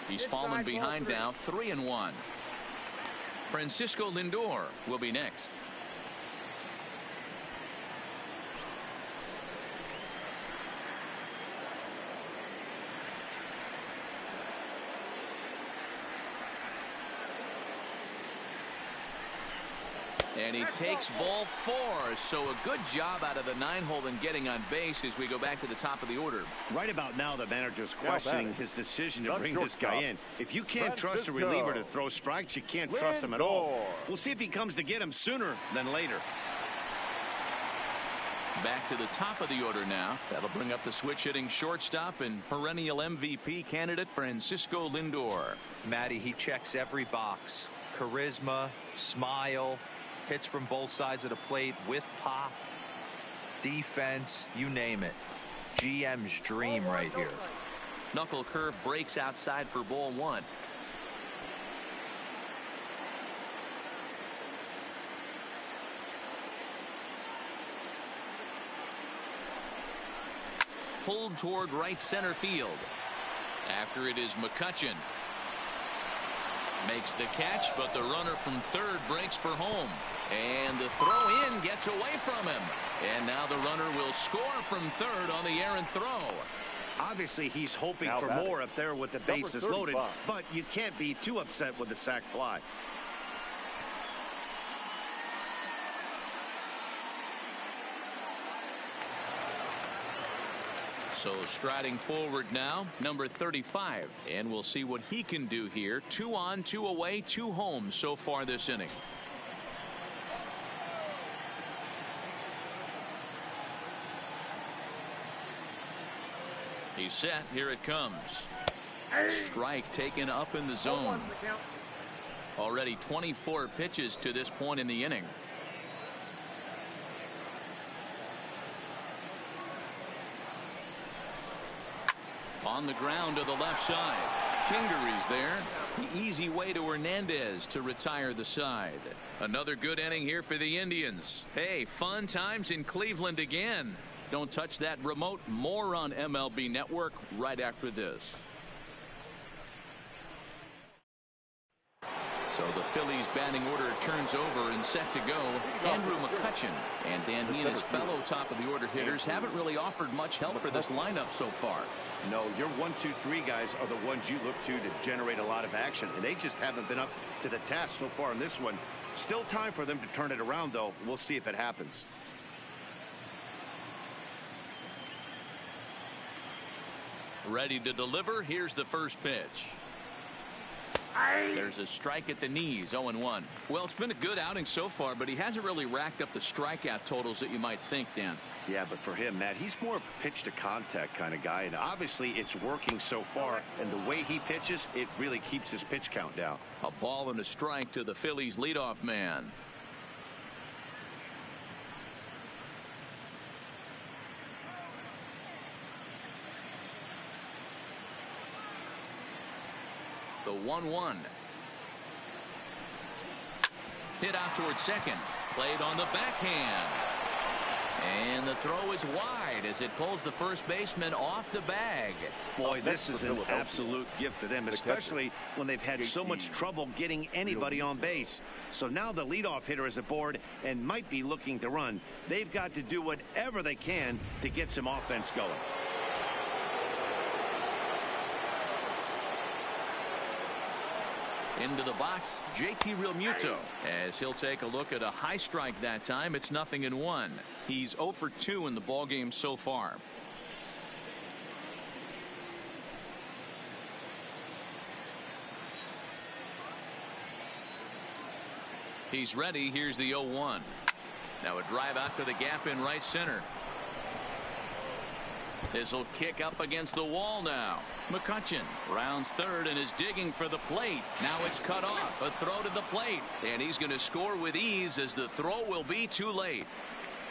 He's fallen behind now, 3-1. Francisco Lindor will be next. And he takes ball 4. So a good job out of the 9-hole in getting on base as we go back to the top of the order. Right about now, the manager's questioning his decision to bring this guy in. If you can't trust a reliever to throw strikes, you can't trust him at all. We'll see if he comes to get him sooner than later. Back to the top of the order now. That'll bring up the switch hitting shortstop and perennial MVP candidate Francisco Lindor. Matty, he checks every box. Charisma, smile, hits from both sides of the plate with pop, defense, you name it. GM's dream right here. Knuckle curve breaks outside for ball 1. Pulled toward right center field. After it is McCutchen. Makes the catch, but the runner from third breaks for home. And the throw in gets away from him. And now the runner will score from third on the errant throw. Obviously, he's hoping for more up there with the bases loaded, but you can't be too upset with the sac fly. So striding forward now, number 35, and we'll see what he can do here. 2 on, 2 away, 2 home so far this inning. He's set. Here it comes. Strike taken up in the zone. Already 24 pitches to this point in the inning. On the ground to the left side. Kingery's there. The easy way to Hernandez to retire the side. Another good inning here for the Indians. Hey, fun times in Cleveland again. Don't touch that remote. More on MLB Network right after this. So the Phillies batting order turns over and set to go. Andrew McCutchen. And Dan, he and his fellow top of the order hitters haven't really offered much help for this lineup so far. No, your 1, 2, 3 guys are the ones you look to generate a lot of action, and they just haven't been up to the task so far in this one. Still time for them to turn it around, though. We'll see if it happens. Ready to deliver. Here's the first pitch. There's a strike at the knees. 0-1. Well, it's been a good outing so far, but he hasn't really racked up the strikeout totals that you might think, Dan. Yeah, but for him, Matt, he's more of a pitch to contact kind of guy, and obviously it's working so far, and the way he pitches, it really keeps his pitch count down. A ball and a strike to the Phillies leadoff man. The 1-1. Hit out towards second. Played on the backhand. And the throw is wide as it pulls the first baseman off the bag. Boy, this is an absolute gift to them, especially when they've had so much trouble getting anybody on base. So now the leadoff hitter is aboard and might be looking to run. They've got to do whatever they can to get some offense going. Into the box, JT Realmuto, as he'll take a look at a high strike that time. It's 0-1. He's 0 for 2 in the ballgame so far. He's ready. Here's the 0-1. Now a drive out to the gap in right center. This will kick up against the wall now. McCutchen rounds third and is digging for the plate. Now it's cut off. A throw to the plate. And he's going to score with ease as the throw will be too late.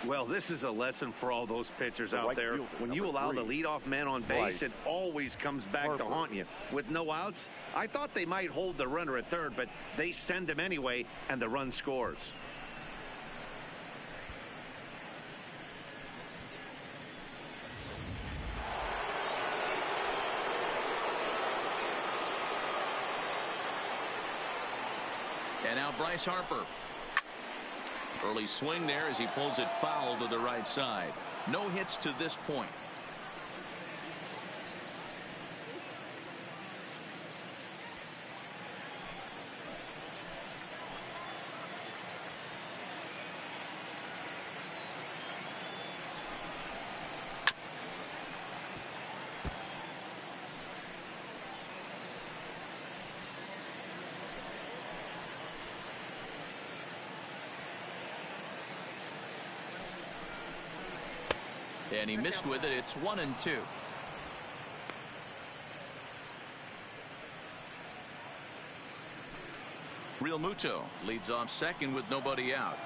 Well, this is a lesson for all those pitchers out there. When you allow the leadoff man on base, it always comes back to haunt you. With no outs, I thought they might hold the runner at third, but they send him anyway, and the run scores. And now Bryce Harper. Early swing there as he pulls it foul to the right side. No hits to this point. And he missed with it. It's 1-2. Realmuto leads off second with nobody out.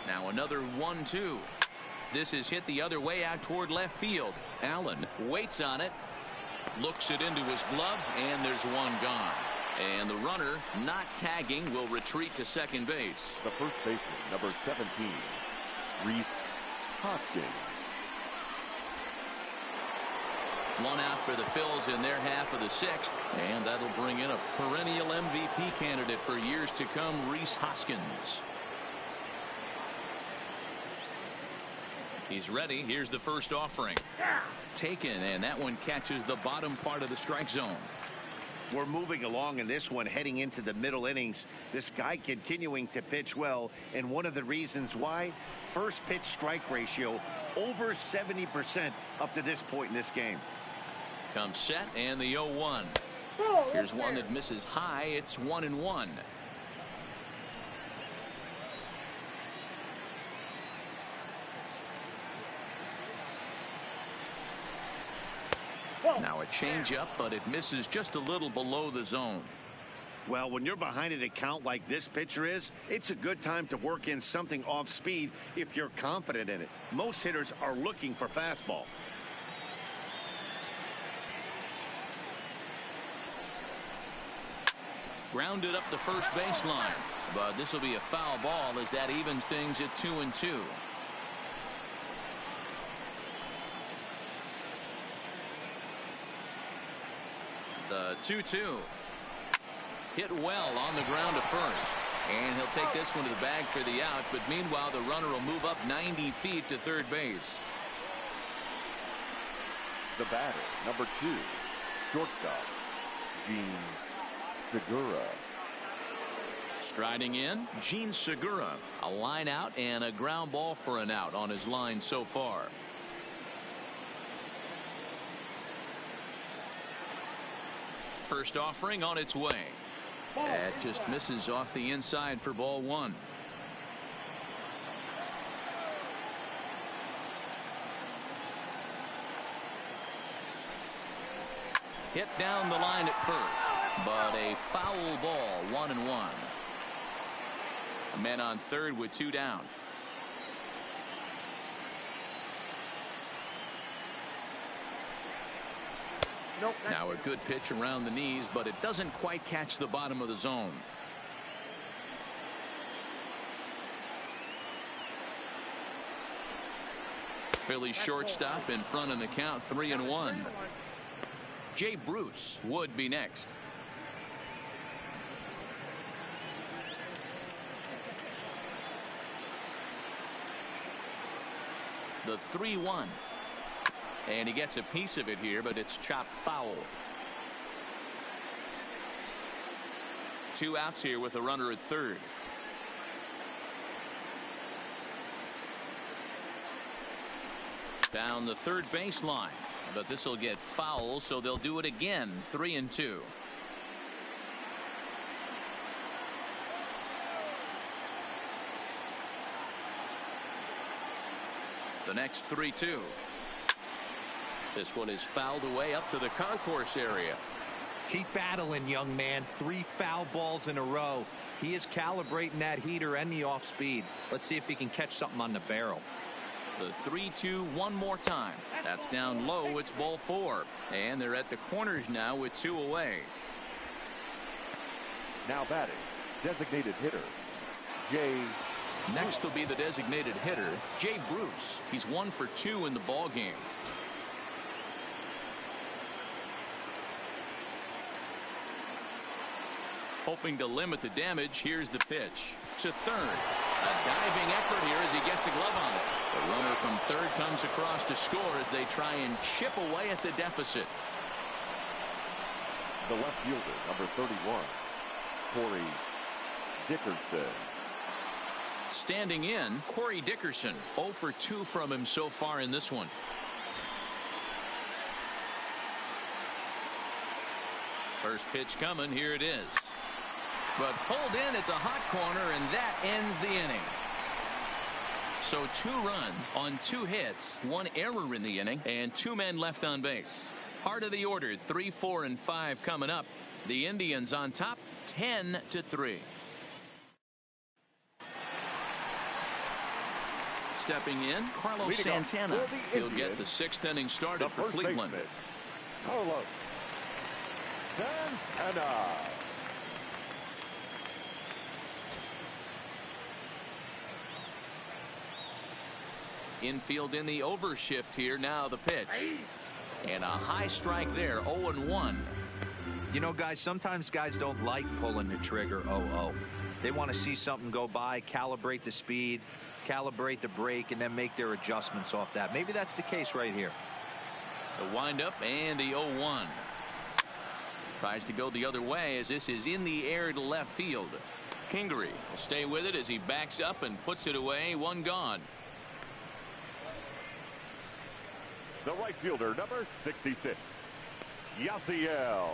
Now another 1-2. This is hit the other way out toward left field. Allen waits on it, looks it into his glove, and there's one gone. And the runner, not tagging, will retreat to second base. The first baseman, number 17, Rhys Hoskins. One out for the Phils in their half of the sixth, and that'll bring in a perennial MVP candidate for years to come, Rhys Hoskins. He's ready. Here's the first offering. Taken, and that one catches the bottom part of the strike zone. We're moving along in this one, heading into the middle innings. This guy continuing to pitch well, and one of the reasons why, first pitch strike ratio over 70% up to this point in this game. Comes set, and the 0-1. Here's one that misses high. It's 1-1. Now a changeup, but it misses just a little below the zone. Well, when you're behind an account like this pitcher is, it's a good time to work in something off speed if you're confident in it. Most hitters are looking for fastball. Grounded up the first baseline, but this will be a foul ball as that evens things at 2-2. The 2-2. Hit well on the ground to first. And he'll take this one to the bag for the out, but meanwhile the runner will move up 90 feet to third base. The batter, number 2, shortstop, Gene Segura. Striding in, Gene Segura. A line out and a ground ball for an out on his line so far. First offering on its way. That just misses off the inside for ball 1. Hit down the line at first, but a foul ball, 1-1. Men on third with 2 down. Now a good pitch around the knees, but it doesn't quite catch the bottom of the zone. Phillies shortstop in front in the count, 3-1. Jay Bruce would be next. The 3-1. And he gets a piece of it here, but it's chopped foul. 2 outs here with a runner at third. Down the third baseline, but this will get foul, so they'll do it again. 3-2. The next 3-2. This one is fouled away up to the concourse area. Keep battling, young man. 3 foul balls in a row. He is calibrating that heater and the off speed. Let's see if he can catch something on the barrel. The 3-2 one more time. That's down low. It's ball 4. And they're at the corners now with 2 away. Now batting, designated hitter, Jay. Next will be the designated hitter, Jay Bruce. He's 1 for 2 in the ball game. Hoping to limit the damage. Here's the pitch to third. A diving effort here as he gets a glove on it. The runner from third comes across to score as they try and chip away at the deficit. The left fielder, number 31, Corey Dickerson. Standing in, Corey Dickerson. 0 for 2 from him so far in this one. First pitch coming. Here it is. But pulled in at the hot corner, and that ends the inning. So 2 runs on 2 hits, 1 error in the inning, and 2 men left on base. Heart of the order, 3, 4, and 5 coming up. The Indians on top, 10-3. Stepping in, Carlos Santana. He'll get the 6th inning started for Cleveland. Baseman, Carlos Santana. Infield in the overshift here. Now the pitch. And a high strike there. 0-1. You know, guys, sometimes guys don't like pulling the trigger 0-0. They want to see something go by, calibrate the speed, calibrate the brake, and then make their adjustments off that. Maybe that's the case right here. The windup and the 0-1. Tries to go the other way as this is in the air to left field. Kingery will stay with it as he backs up and puts it away. 1 gone. The right fielder, number 66, Yasiel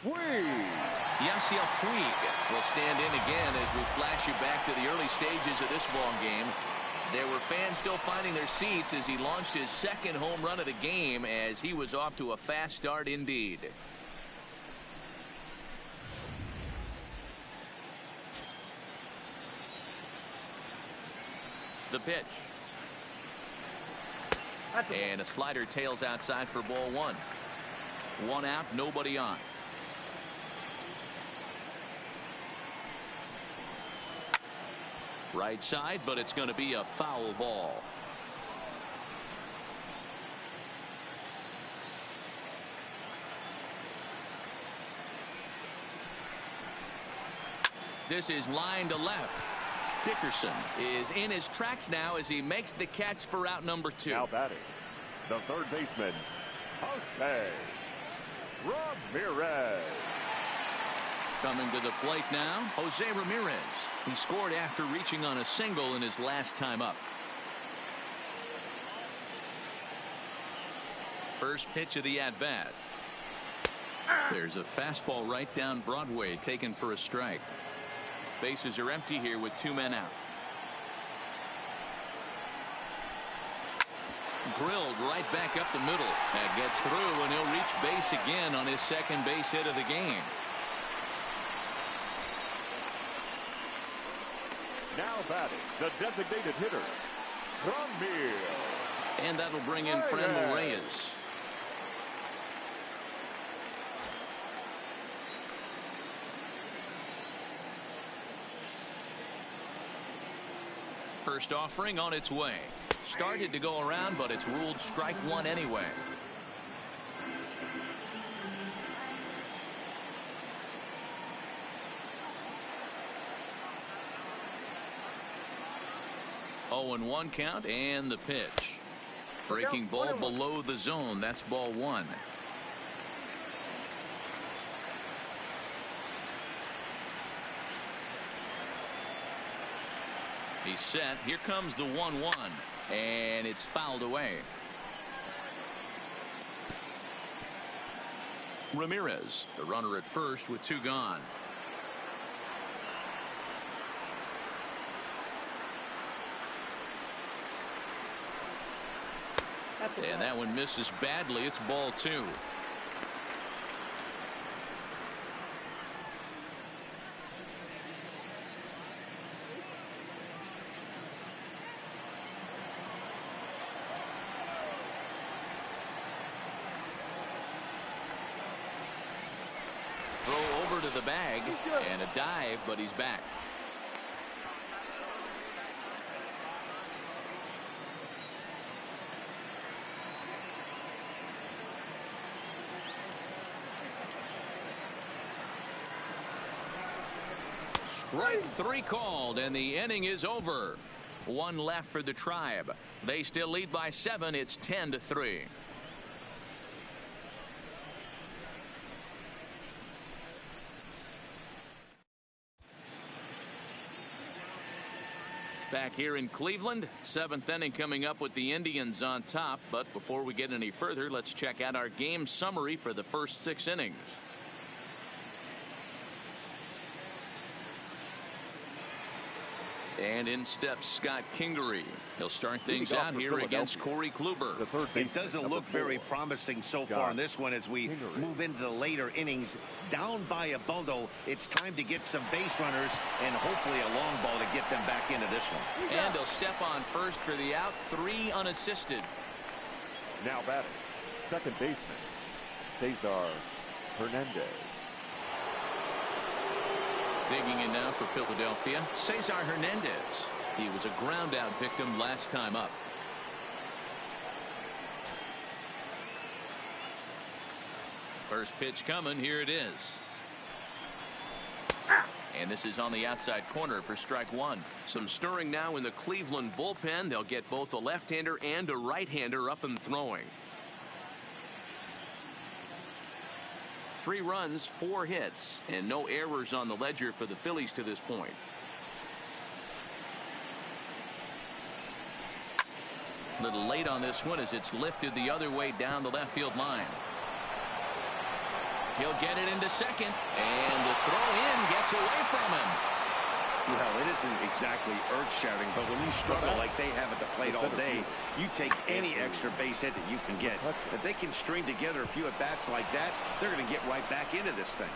Yasiel Puig will stand in again as we flash you back to the early stages of this ball game. There were fans still finding their seats as he launched his second home run of the game, as he was off to a fast start indeed. The pitch. And a slider tails outside for ball one. One out, nobody on. Right side, but it's going to be a foul ball. This is line to left. Dickerson is in his tracks now as he makes the catch for out number 2. Now batting, the third baseman, Jose Ramirez. Coming to the plate now, Jose Ramirez. He scored after reaching on a single in his last time up. First pitch of the at-bat. There's a fastball right down Broadway, taken for a strike. Bases are empty here with 2 men out. Drilled right back up the middle. That gets through, and he'll reach base again on his second base hit of the game. Now batting, the designated hitter, Ramirez. And that'll bring in Franmil Reyes. First offering on its way. Started to go around, but it's ruled strike one anyway. Oh, and 1 count, and the pitch. Breaking ball below the zone. That's ball one. He's set. Here comes the 1-1, and it's fouled away. Ramirez, the runner at first with 2 gone. And that one misses badly. It's ball 2. Throw over to the bag and a dive, but he's back. Strike 3 called, and the inning is over. 1 left for the Tribe. They still lead by 7. It's 10-3. Back here in Cleveland, 7th inning coming up with the Indians on top. But before we get any further, let's check out our game summary for the first 6 innings. And in steps Scott Kingery. He'll start things out here against Corey Kluber. It doesn't look very promising so far in this one as we move into the later innings. Down by a bundle, it's time to get some base runners and hopefully a long ball to get them back into this one. And he'll step on first for the out. 3 unassisted. Now batting, second baseman, Cesar Hernandez. Digging in now for Philadelphia, Cesar Hernandez. He was a ground out victim last time up. First pitch coming. Here it is. And this is on the outside corner for strike 1. Some stirring now in the Cleveland bullpen. They'll get both a left-hander and a right-hander up and throwing. 3 runs, 4 hits, and no errors on the ledger for the Phillies to this point. A little late on this one as it's lifted the other way down the left field line. He'll get it into second, and the throw in gets away from him. Well, it isn't exactly earth-shattering, but when you struggle like they have at the plate all day, you take any extra base hit that you can get. If they can string together a few at-bats like that, they're going to get right back into this thing.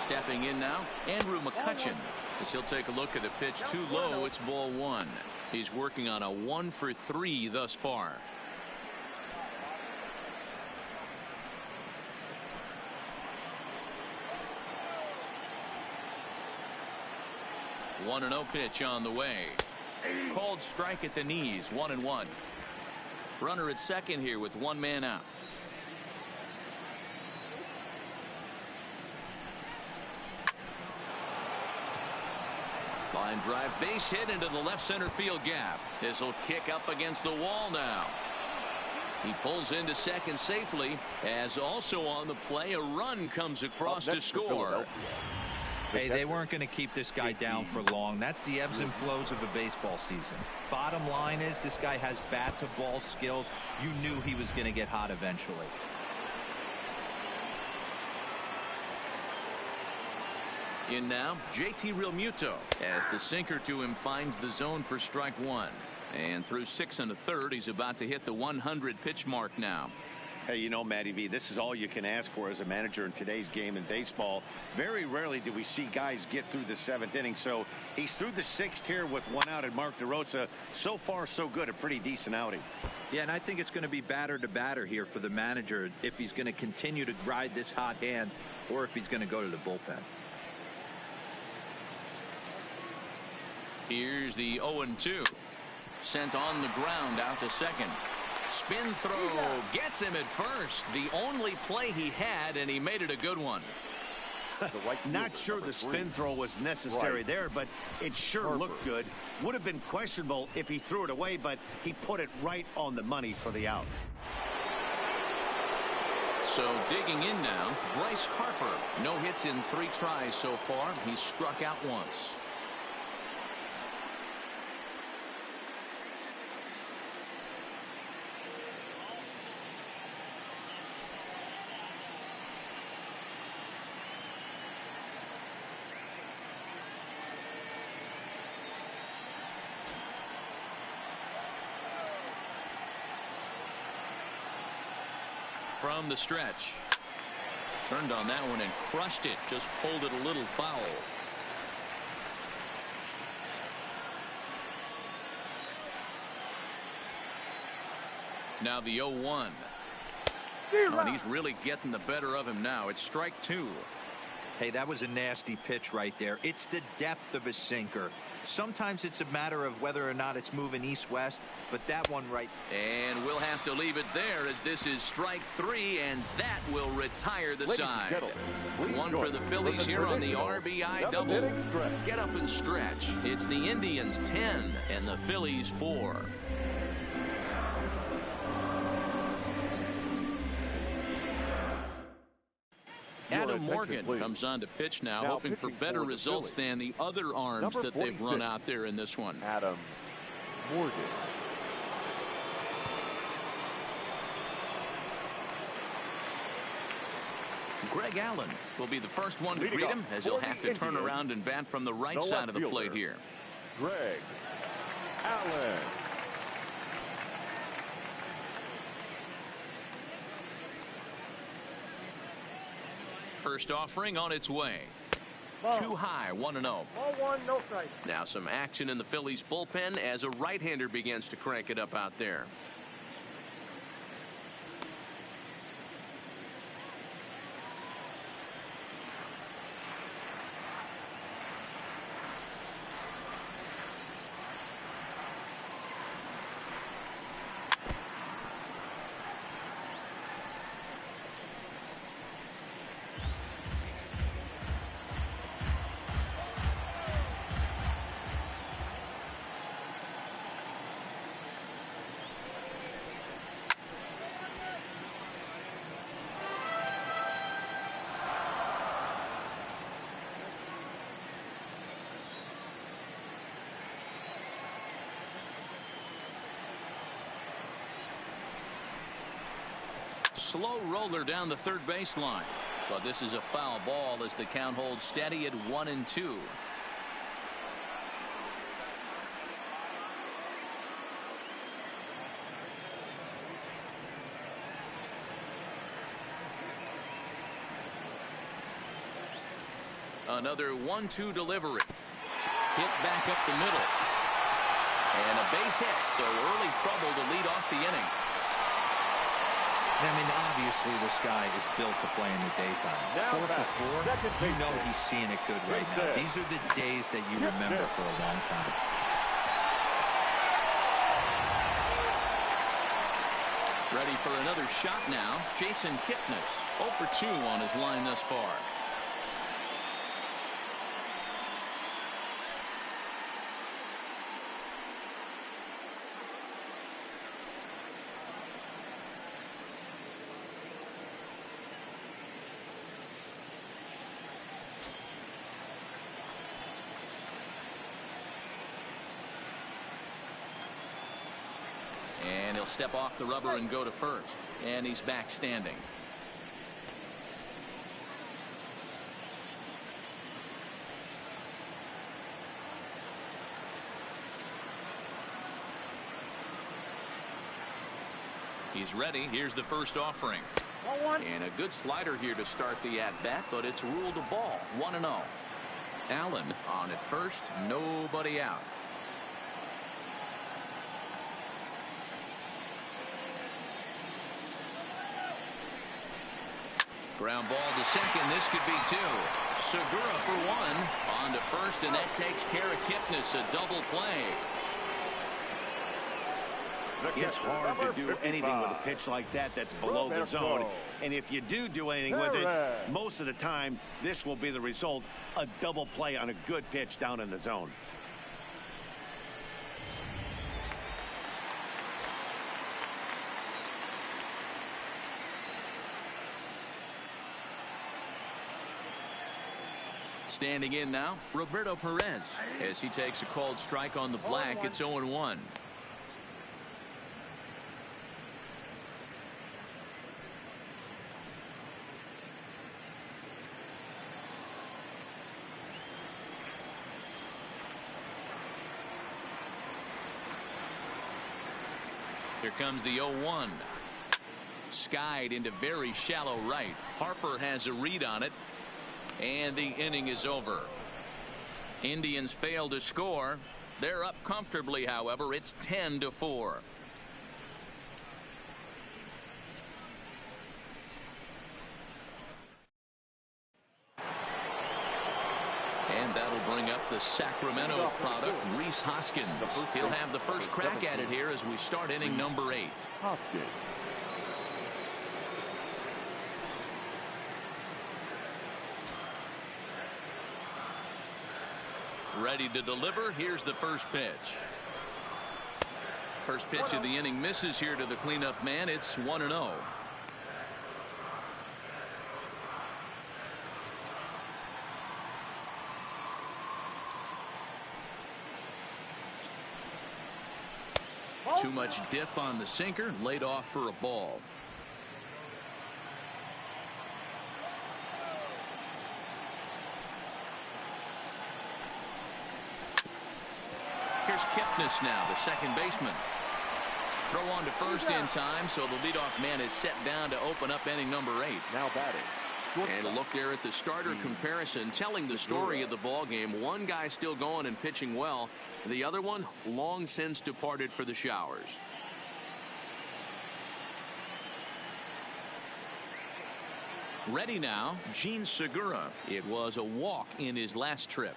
Stepping in now, Andrew McCutcheon, as he'll take a look at a pitch too low. It's ball one. He's working on a 1-for-3 thus far. One 1-0 pitch on the way. Called strike at the knees. 1-1. Runner at second here with one man out. Line drive, base hit into the left center field gap. This will kick up against the wall now. He pulls into second safely, as also on the play a run comes across to score. Hey, they weren't going to keep this guy down for long. That's the ebbs and flows of a baseball season. Bottom line is this guy has bat to ball skills. You knew he was going to get hot eventually. In now, JT Realmuto, as the sinker to him finds the zone for strike one. And through 6 1/3, he's about to hit the 100 pitch mark now. Hey, you know, Matty V, this is all you can ask for as a manager in today's game in baseball. Very rarely do we see guys get through the 7th inning. So he's through the 6th here with one out, and Mark DeRosa, so far so good, a pretty decent outing. Yeah, and I think it's going to be batter to batter here for the manager if he's going to continue to ride this hot hand or if he's going to go to the bullpen. Here's the 0-2. Sent on the ground out to second. Spin throw gets him at first. The only play he had, and he made it a good one. Not sure the spin throw was necessary there, but it sure looked good. Would have been questionable if he threw it away, but he put it right on the money for the out. So digging in now, Bryce Harper. No hits in 3 tries so far. He's struck out once. From the stretch. Turned on that one and crushed it. Just pulled it a little foul. Now the 0-1. Oh, and he's really getting the better of him now. It's strike 2. Hey, that was a nasty pitch right there. It's the depth of a sinker. Sometimes it's a matter of whether or not it's moving east-west, but that one right. And we'll have to leave it there, as this is strike 3, and that will retire the side. One for the Phillies here on the RBI double. Get up and stretch. It's the Indians 10 and the Phillies 4. Adam Morgan comes on to pitch now, hoping for better results than the other arms that they've run out there in this one. Adam Morgan. Greg Allen will be the first one to greet him, as he'll have to turn around and bat from the right side of the plate here. Greg Allen. First offering on its way. Too high, 1-0. Ball 1, no strike. Now some action in the Phillies bullpen as a right-hander begins to crank it up out there. slow roller down the third baseline. But this is a foul ball as the count holds steady at 1-2. Another 1-2 delivery. Hit back up the middle. And a base hit, so early trouble to lead off the inning. I mean, obviously this guy is built to play in the daytime. Now 4 for 4, you know he's seeing it good right now. These are the days that you remember for a long time. Ready for another shot now. Jason Kipnis, 0 for 2 on his line thus far. And he'll step off the rubber and go to first. And he's back standing. He's ready. Here's the first offering. And a good slider here to start the at-bat, but it's ruled a ball. 1-0. Allen on at first. Nobody out. Ground ball to second. This could be 2. Segura for 1. On to first, and that takes care of Kipnis. A double play. It's hard to do anything with a pitch like that that's below the zone. And if you do anything with it, most of the time, this will be the result. A double play on a good pitch down in the zone. Standing in now, Roberto Perez. As he takes a called strike on the black, it's 0-1. Here comes the 0-1. Skied into very shallow right. Harper has a read on it. And the inning is over. Indians fail to score. They're up comfortably, however. It's 10-4. And that'll bring up the Sacramento product, Rhys Hoskins. He'll have the first crack at it here as we start inning number 8. Hoskins. Ready to deliver. Here's the first pitch. First pitch of the inning misses here to the cleanup man. It's 1-0. Too much dip on the sinker. Laid off for a ball. Here's Kipnis now, the second baseman. Throw on to first in time, so the leadoff man is set down to open up inning number 8. Now batting. And a look there at the starter comparison, telling the story of the ball game. One guy still going and pitching well. The other one long since departed for the showers. Ready now, Gene Segura. It was a walk in his last trip.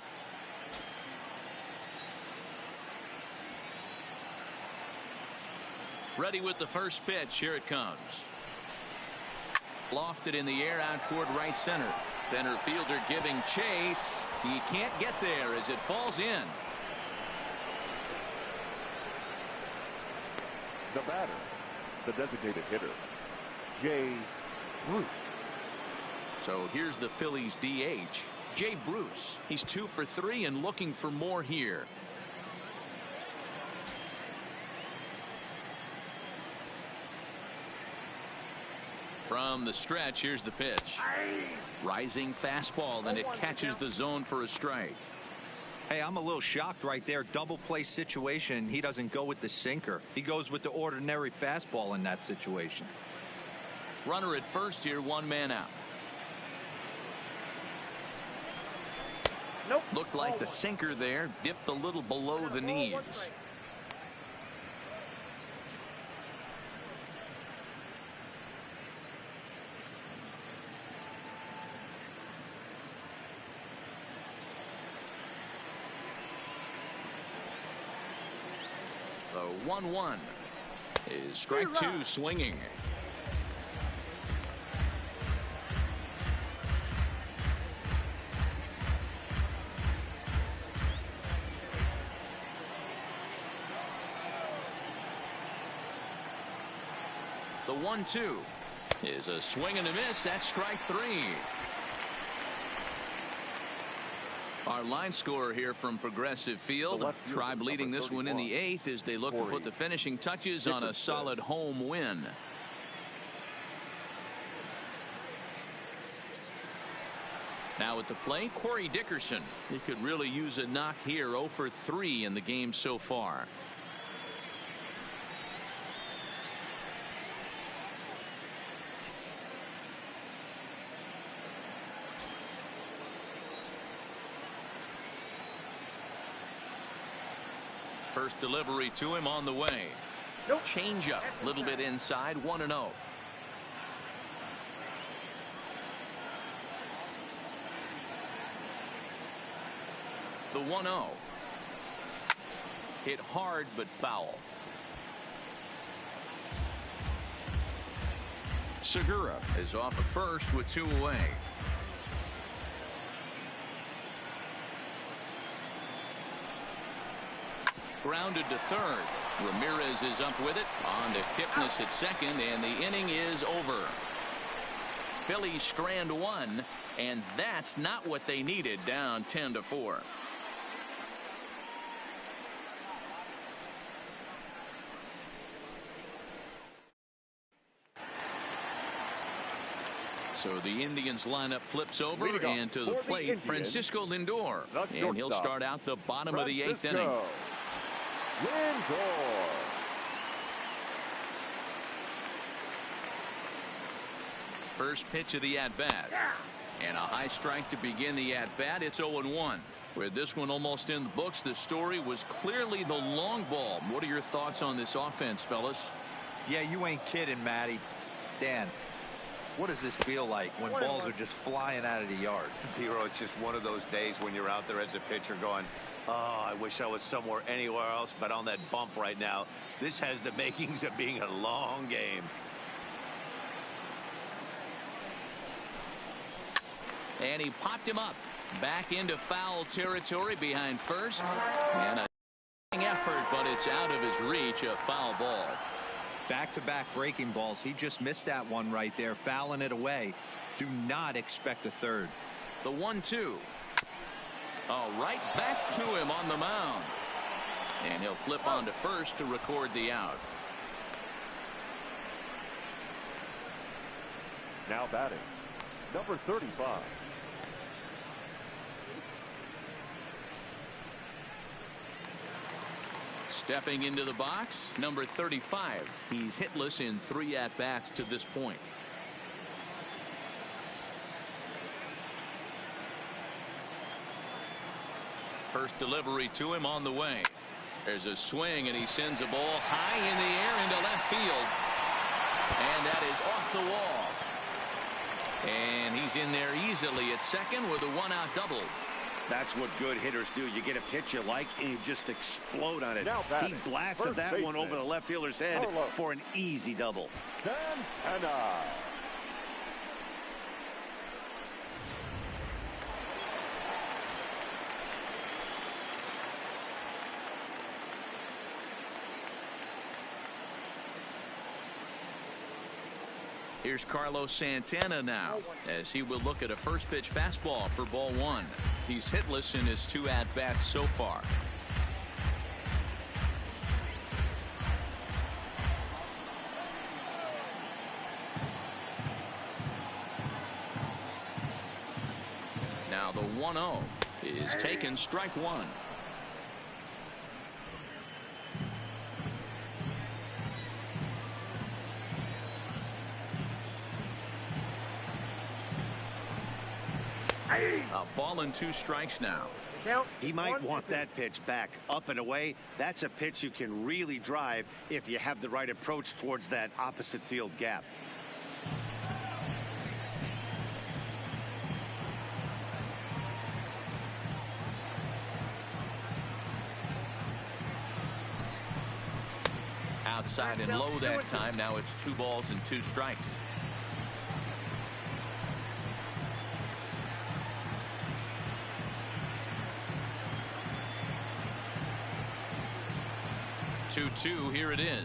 Ready with the first pitch. Here it comes. Lofted in the air out toward right center. Center fielder giving chase. He can't get there as it falls in. The batter, the designated hitter, Jay Bruce. So here's the Phillies DH, Jay Bruce. He's 2 for 3 and looking for more here. From the stretch, here's the pitch. Rising fastball, and it catches the zone for a strike. Hey, I'm a little shocked right there. Double play situation. He doesn't go with the sinker. He goes with the ordinary fastball in that situation. Runner at first here, one man out. Nope. Looked like the sinker there dipped a little below the knees. The 1-1 is strike two swinging. The 1-2 is a swing and a miss. That's strike three. Our line scorer here from Progressive Field. Tribe leading this one in the 8th as they look to put the finishing touches on a solid home win. Now at the plate, Corey Dickerson. He could really use a knock here. 0 for 3 in the game so far. First delivery to him on the way. Nope. Change up, a little bit inside, 1-0. The 1-0. Hit hard but foul. Segura is off at first with 2 away. Grounded to third. Ramirez is up with it. On to Kipnis at second, and the inning is over. Phillies strand 1, and that's not what they needed, down 10-4. So the Indians lineup flips over, and to the plate, Francisco Lindor. And he'll start out the bottom of the 8th inning. Lindor. First pitch of the at-bat. And a high strike to begin the at-bat. It's 0-1. With this one almost in the books, the story was clearly the long ball. What are your thoughts on this offense, fellas? Yeah, you ain't kidding, Matty. Dan, what does this feel like when balls are just flying out of the yard? Hero, it's just one of those days when you're out there as a pitcher going, oh, I wish I was somewhere anywhere else but on that bump right now. This has the makings of being a long game. And he popped him up back into foul territory behind first. And a effort, but it's out of his reach. A foul ball. Back-to-back breaking balls. He just missed that one right there, fouling it away. Do not expect a third. The 1-2. Oh, right back to him on the mound. And he'll flip on to first to record the out. Now batting, number 35. Stepping into the box, number 35. He's hitless in 3 at-bats to this point. First delivery to him on the way. There's a swing, and he sends a ball high in the air into left field. And that is off the wall. And he's in there easily at second with a 1-out double. That's what good hitters do. You get a pitch you like, and you just explode on it. He blasted that one over the left fielder's head for an easy double. Santana. Here's Carlos Santana now, as he will look at a first pitch fastball for ball 1. He's hitless in his 2 at-bats so far. the 1-0 is taken, strike one. A ball and 2 strikes now. He might want that pitch back, up and away. That's a pitch you can really drive if you have the right approach towards that opposite field gap. Outside and low that time. Now it's 2 balls and 2 strikes. Two, here it is.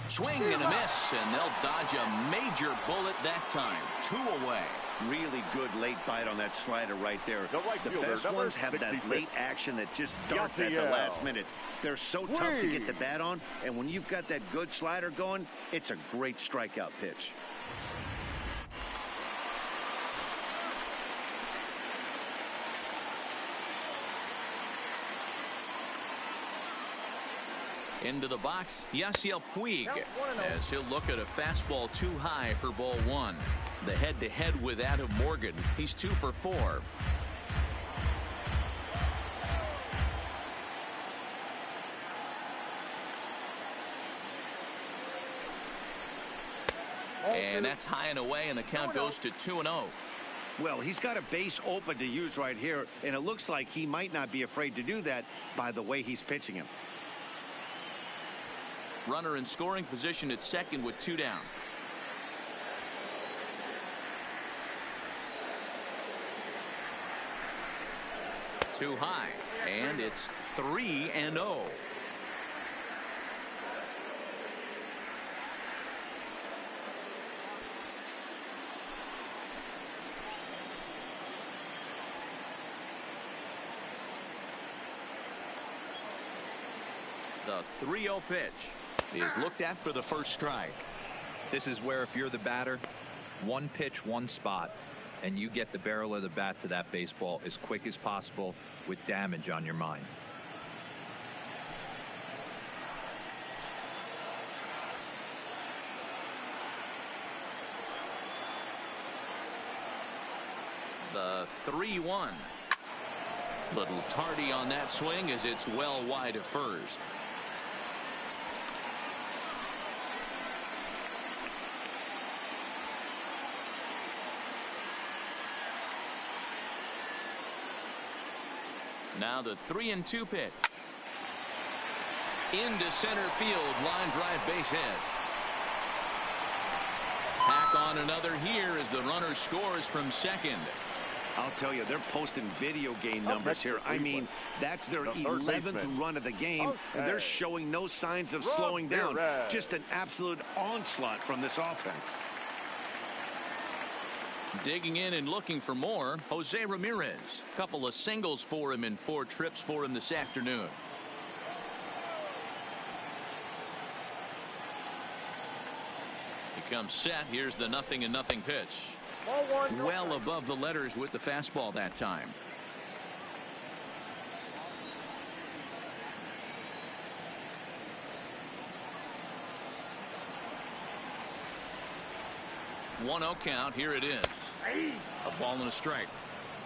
Swing and a miss, and they'll dodge a major bullet that time. 2 away. Really good late bite on that slider right there. The best ones have that late action that just darts at the last minute. They're so tough to get the bat on, and when you've got that good slider going, it's a great strikeout pitch. Into the box, Yasiel Puig, as he'll look at a fastball too high for ball 1. The head-to-head with Adam Morgan. He's 2 for 4. And that's high and away, and the count goes to 2-0. Well, he's got a base open to use right here, and it looks like he might not be afraid to do that by the way he's pitching him. Runner in scoring position at second with 2 down. Too high, and it's 3-0. The 3-0 pitch is looked at for the first strike. This is where if you're the batter, 1 pitch, 1 spot, and you get the barrel of the bat to that baseball as quick as possible with damage on your mind. The 3-1. Little tardy on that swing as it's well wide of first. Now the 3-2 pitch. Into center field, line drive, base hit. Tack on another here as the runner scores from second. I'll tell you, they're posting video game numbers here. I mean, that's their 11th run of the game, and they're showing no signs of slowing down. Just an absolute onslaught from this offense. Digging in and looking for more, Jose Ramirez. Couple of singles for him in 4 trips for him this afternoon. He comes set. Here's the 0-0 pitch. Well above the letters with the fastball that time. One 0 count. Here it is. A ball and a strike.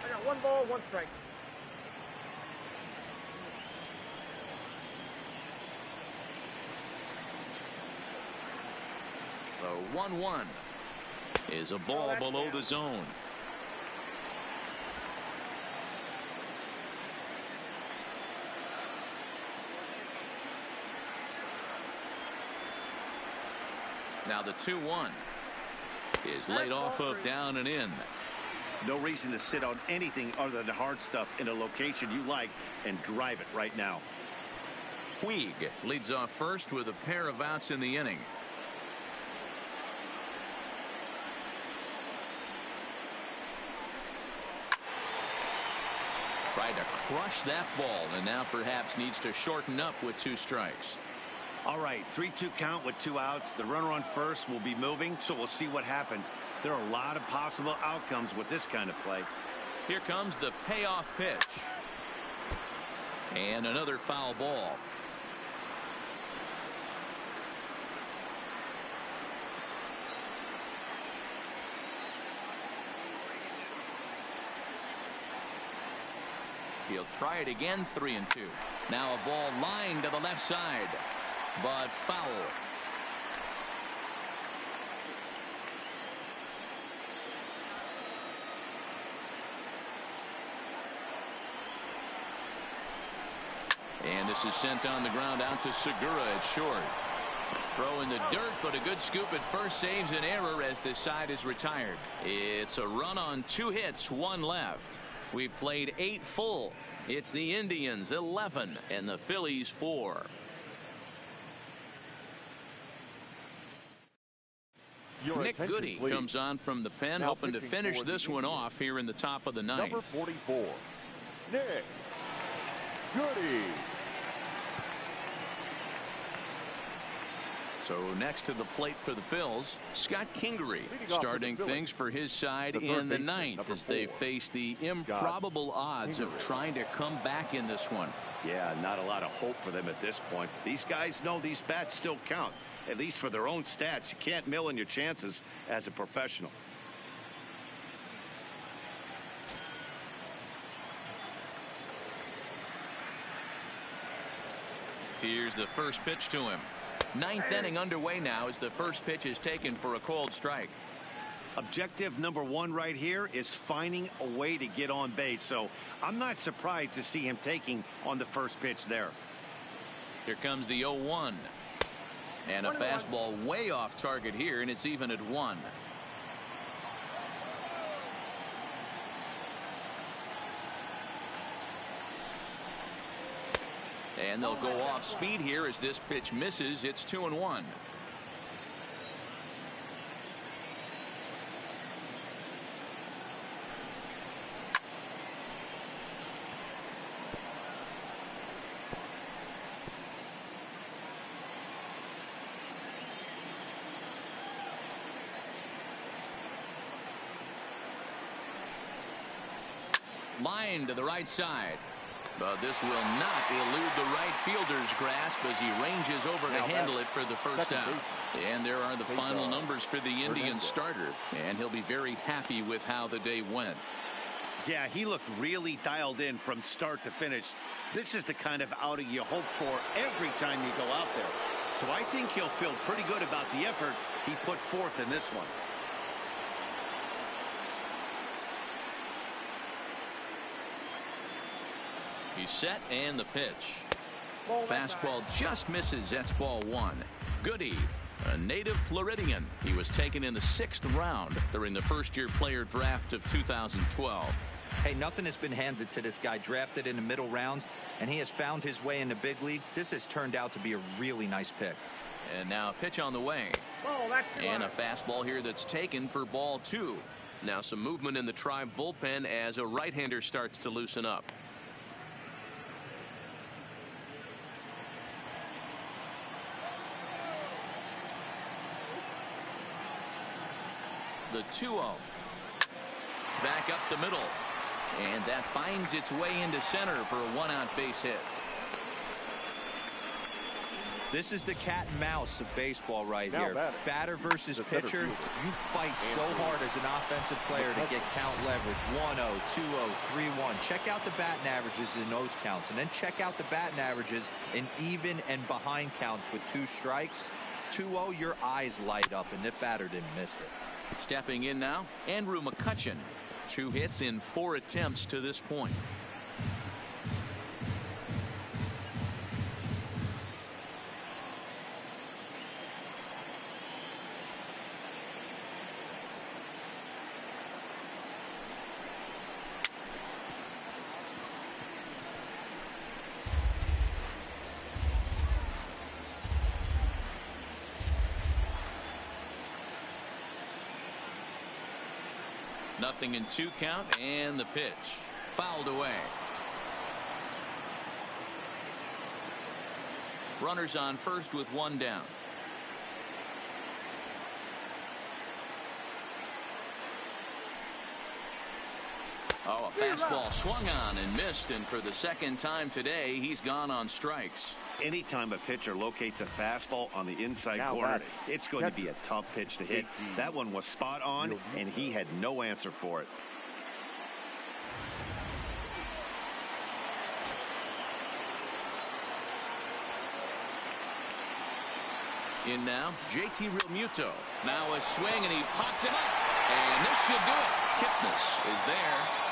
I got 1 ball, 1 strike. The 1-1 is a ball below the zone. Now the 2-1 is laid off of down and in. No reason to sit on anything other than hard stuff in a location you like and drive it right now. Puig leads off first with a pair of outs in the inning. Tried to crush that ball and now perhaps needs to shorten up with 2 strikes. All right, 3-2 count with 2 outs. The runner on first will be moving, so we'll see what happens. There are a lot of possible outcomes with this kind of play. Here comes the payoff pitch. And another foul ball. He'll try it again, 3-2. Now a ball lined to the left side, but foul. And this is sent on the ground out to Segura at short. Throw in the dirt, but a good scoop at first saves an error as this side is retired. It's a run on 2 hits, 1 left. We've played 8 full. It's the Indians 11 and the Phillies 4. Nick Goody comes on from the pen, Now hoping to finish this one off here in the top of the ninth. Number 44, Nick Goody. So next to the plate for the Phils, Scott Kingery starting things for his side in the ninth as they face the improbable odds of trying to come back in this one. Yeah, not a lot of hope for them at this point. These guys know these bats still count, at least for their own stats. You can't mill in your chances as a professional. Here's the first pitch to him. Ninth inning underway now as the first pitch is taken for a called strike. Objective number 1 right here is finding a way to get on base. So I'm not surprised to see him taking on the first pitch there. Here comes the 0-1. And a fastball way off target here, and it's even at 1. And they'll go off speed here as this pitch misses. It's 2-1. Line to the right side. But this will not elude the right fielder's grasp as he ranges over to handle it for the first out. And there are the final numbers for the Indians starter. And he'll be very happy with how the day went. Yeah, he looked really dialed in from start to finish. This is the kind of outing you hope for every time you go out there. So I think he'll feel pretty good about the effort he put forth in this one. He's set and the pitch. Fastball just misses. That's ball 1. Goody, a native Floridian. He was taken in the 6th round during the first-year player draft of 2012. Hey, nothing has been handed to this guy. Drafted in the middle rounds, and he has found his way in the big leagues. This has turned out to be a really nice pick. And now a pitch on the way. And a fastball here that's taken for ball 2. Now some movement in the Tribe bullpen as a right-hander starts to loosen up. The 2-0. Back up the middle. And that finds its way into center for a 1-out base hit. This is the cat and mouse of baseball right here. Batter versus pitcher. You fight so hard as an offensive player to get count leverage. 1-0, 2-0, 3-1. Check out the batting averages in those counts. And then check out the batting averages in even and behind counts with 2 strikes. 2-0, your eyes light up, and the batter didn't miss it. Stepping in now, Andrew McCutchen. 2 hits in 4 attempts to this point. Nothing in 2 count, and the pitch fouled away. Runners on first with 1 down. Oh, a fastball swung on and missed, and for the second time today, he's gone on strikes. Anytime a pitcher locates a fastball on the inside Now corner, batting. it's going to be a tough pitch to hit. That one was spot on, and he had no answer for it. In now, JT Realmuto. Now a swing, and he pops him up. And this should do it. Kipnis is there.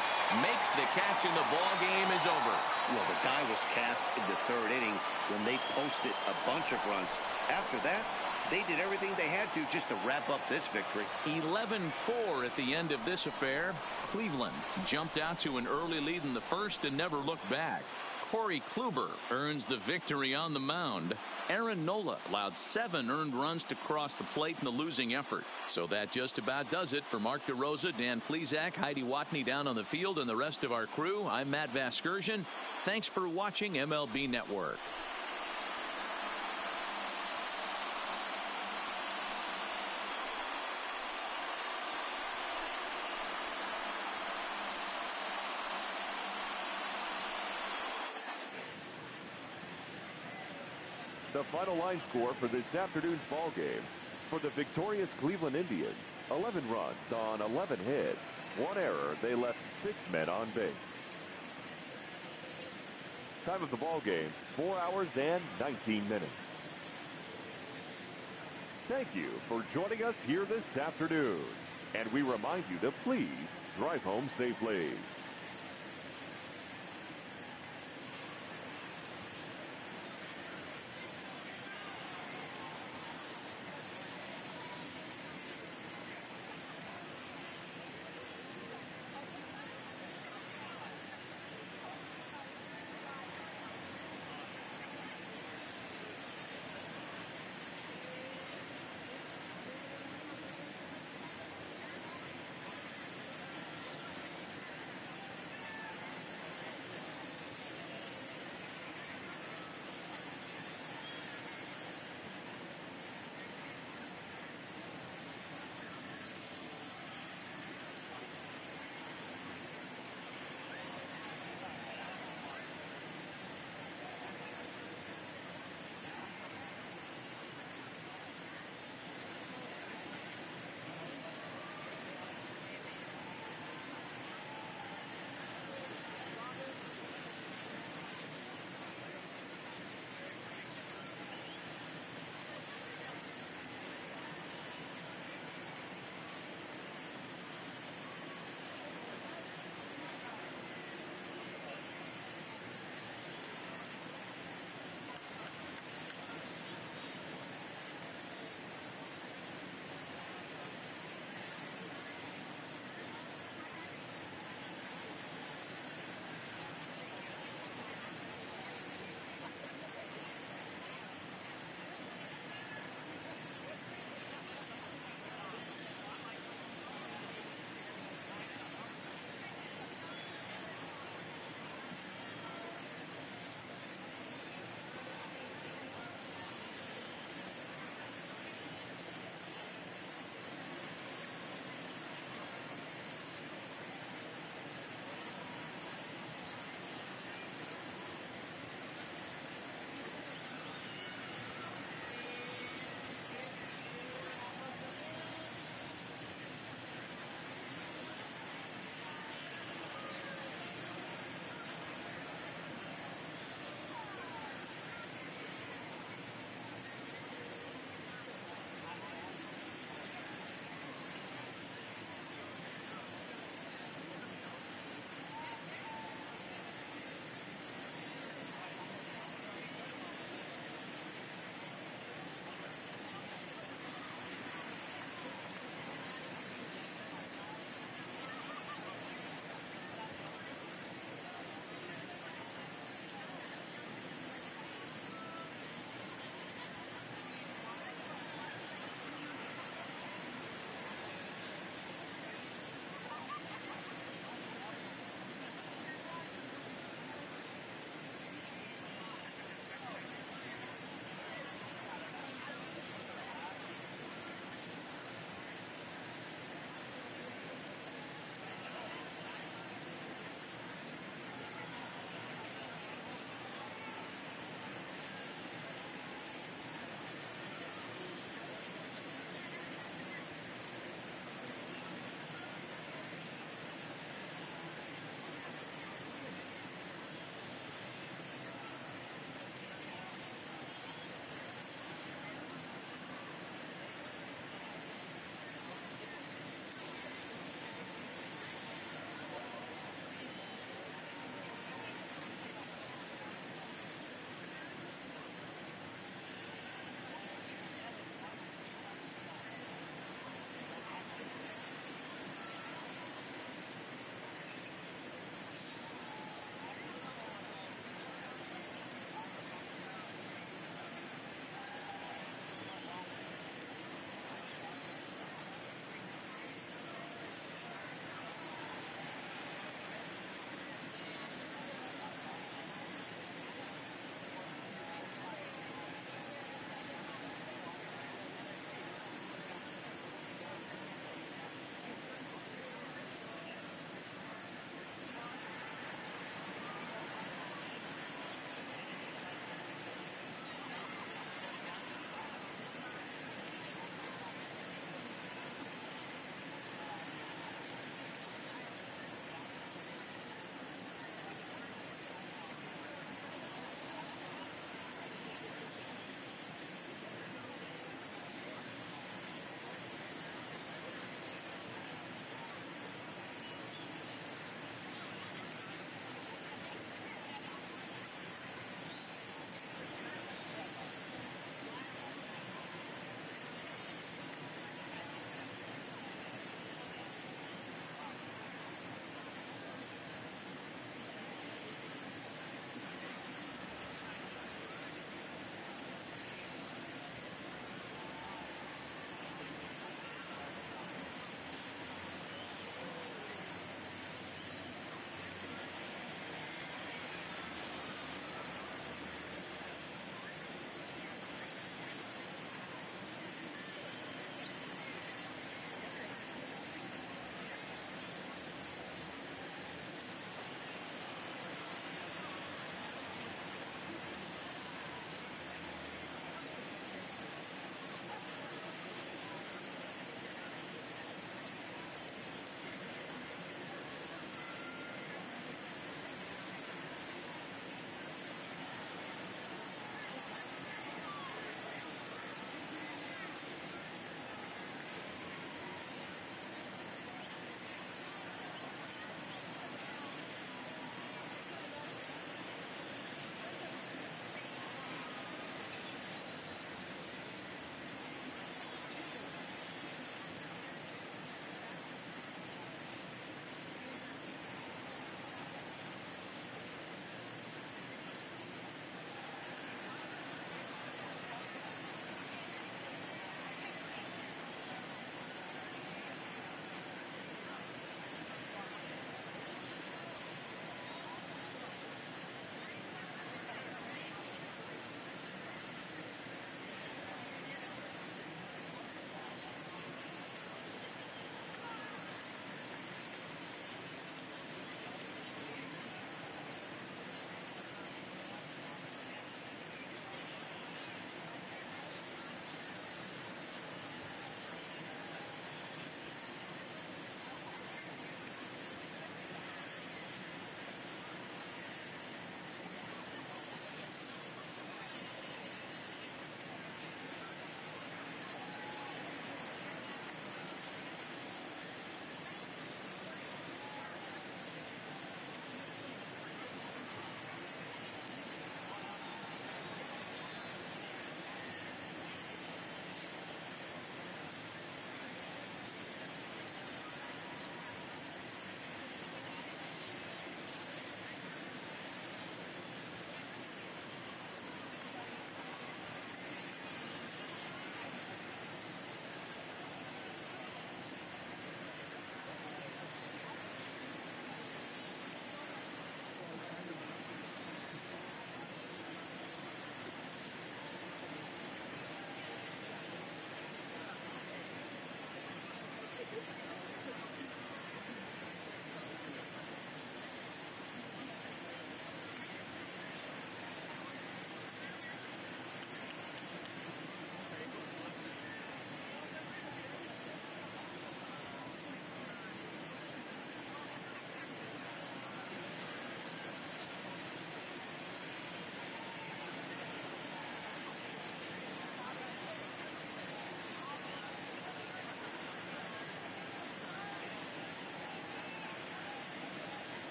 Makes the catch, and the ball game is over. Well, the guy was cast in the third inning when they posted a bunch of runs. After that, they did everything they had to just to wrap up this victory. 11-4 at the end of this affair. Cleveland jumped out to an early lead in the first and never looked back. Corey Kluber earns the victory on the mound. Aaron Nola allowed 7 earned runs to cross the plate in the losing effort. So that just about does it for Mark DeRosa, Dan Plesac, Heidi Watney down on the field, and the rest of our crew. I'm Matt Vasgersian. Thanks for watching MLB Network. The final line score for this afternoon's ball game. For the victorious Cleveland Indians, 11 runs on 11 hits. 1 error. They left 6 men on base. Time of the ball game, 4 hours and 19 minutes. Thank you for joining us here this afternoon. And we remind you to please drive home safely.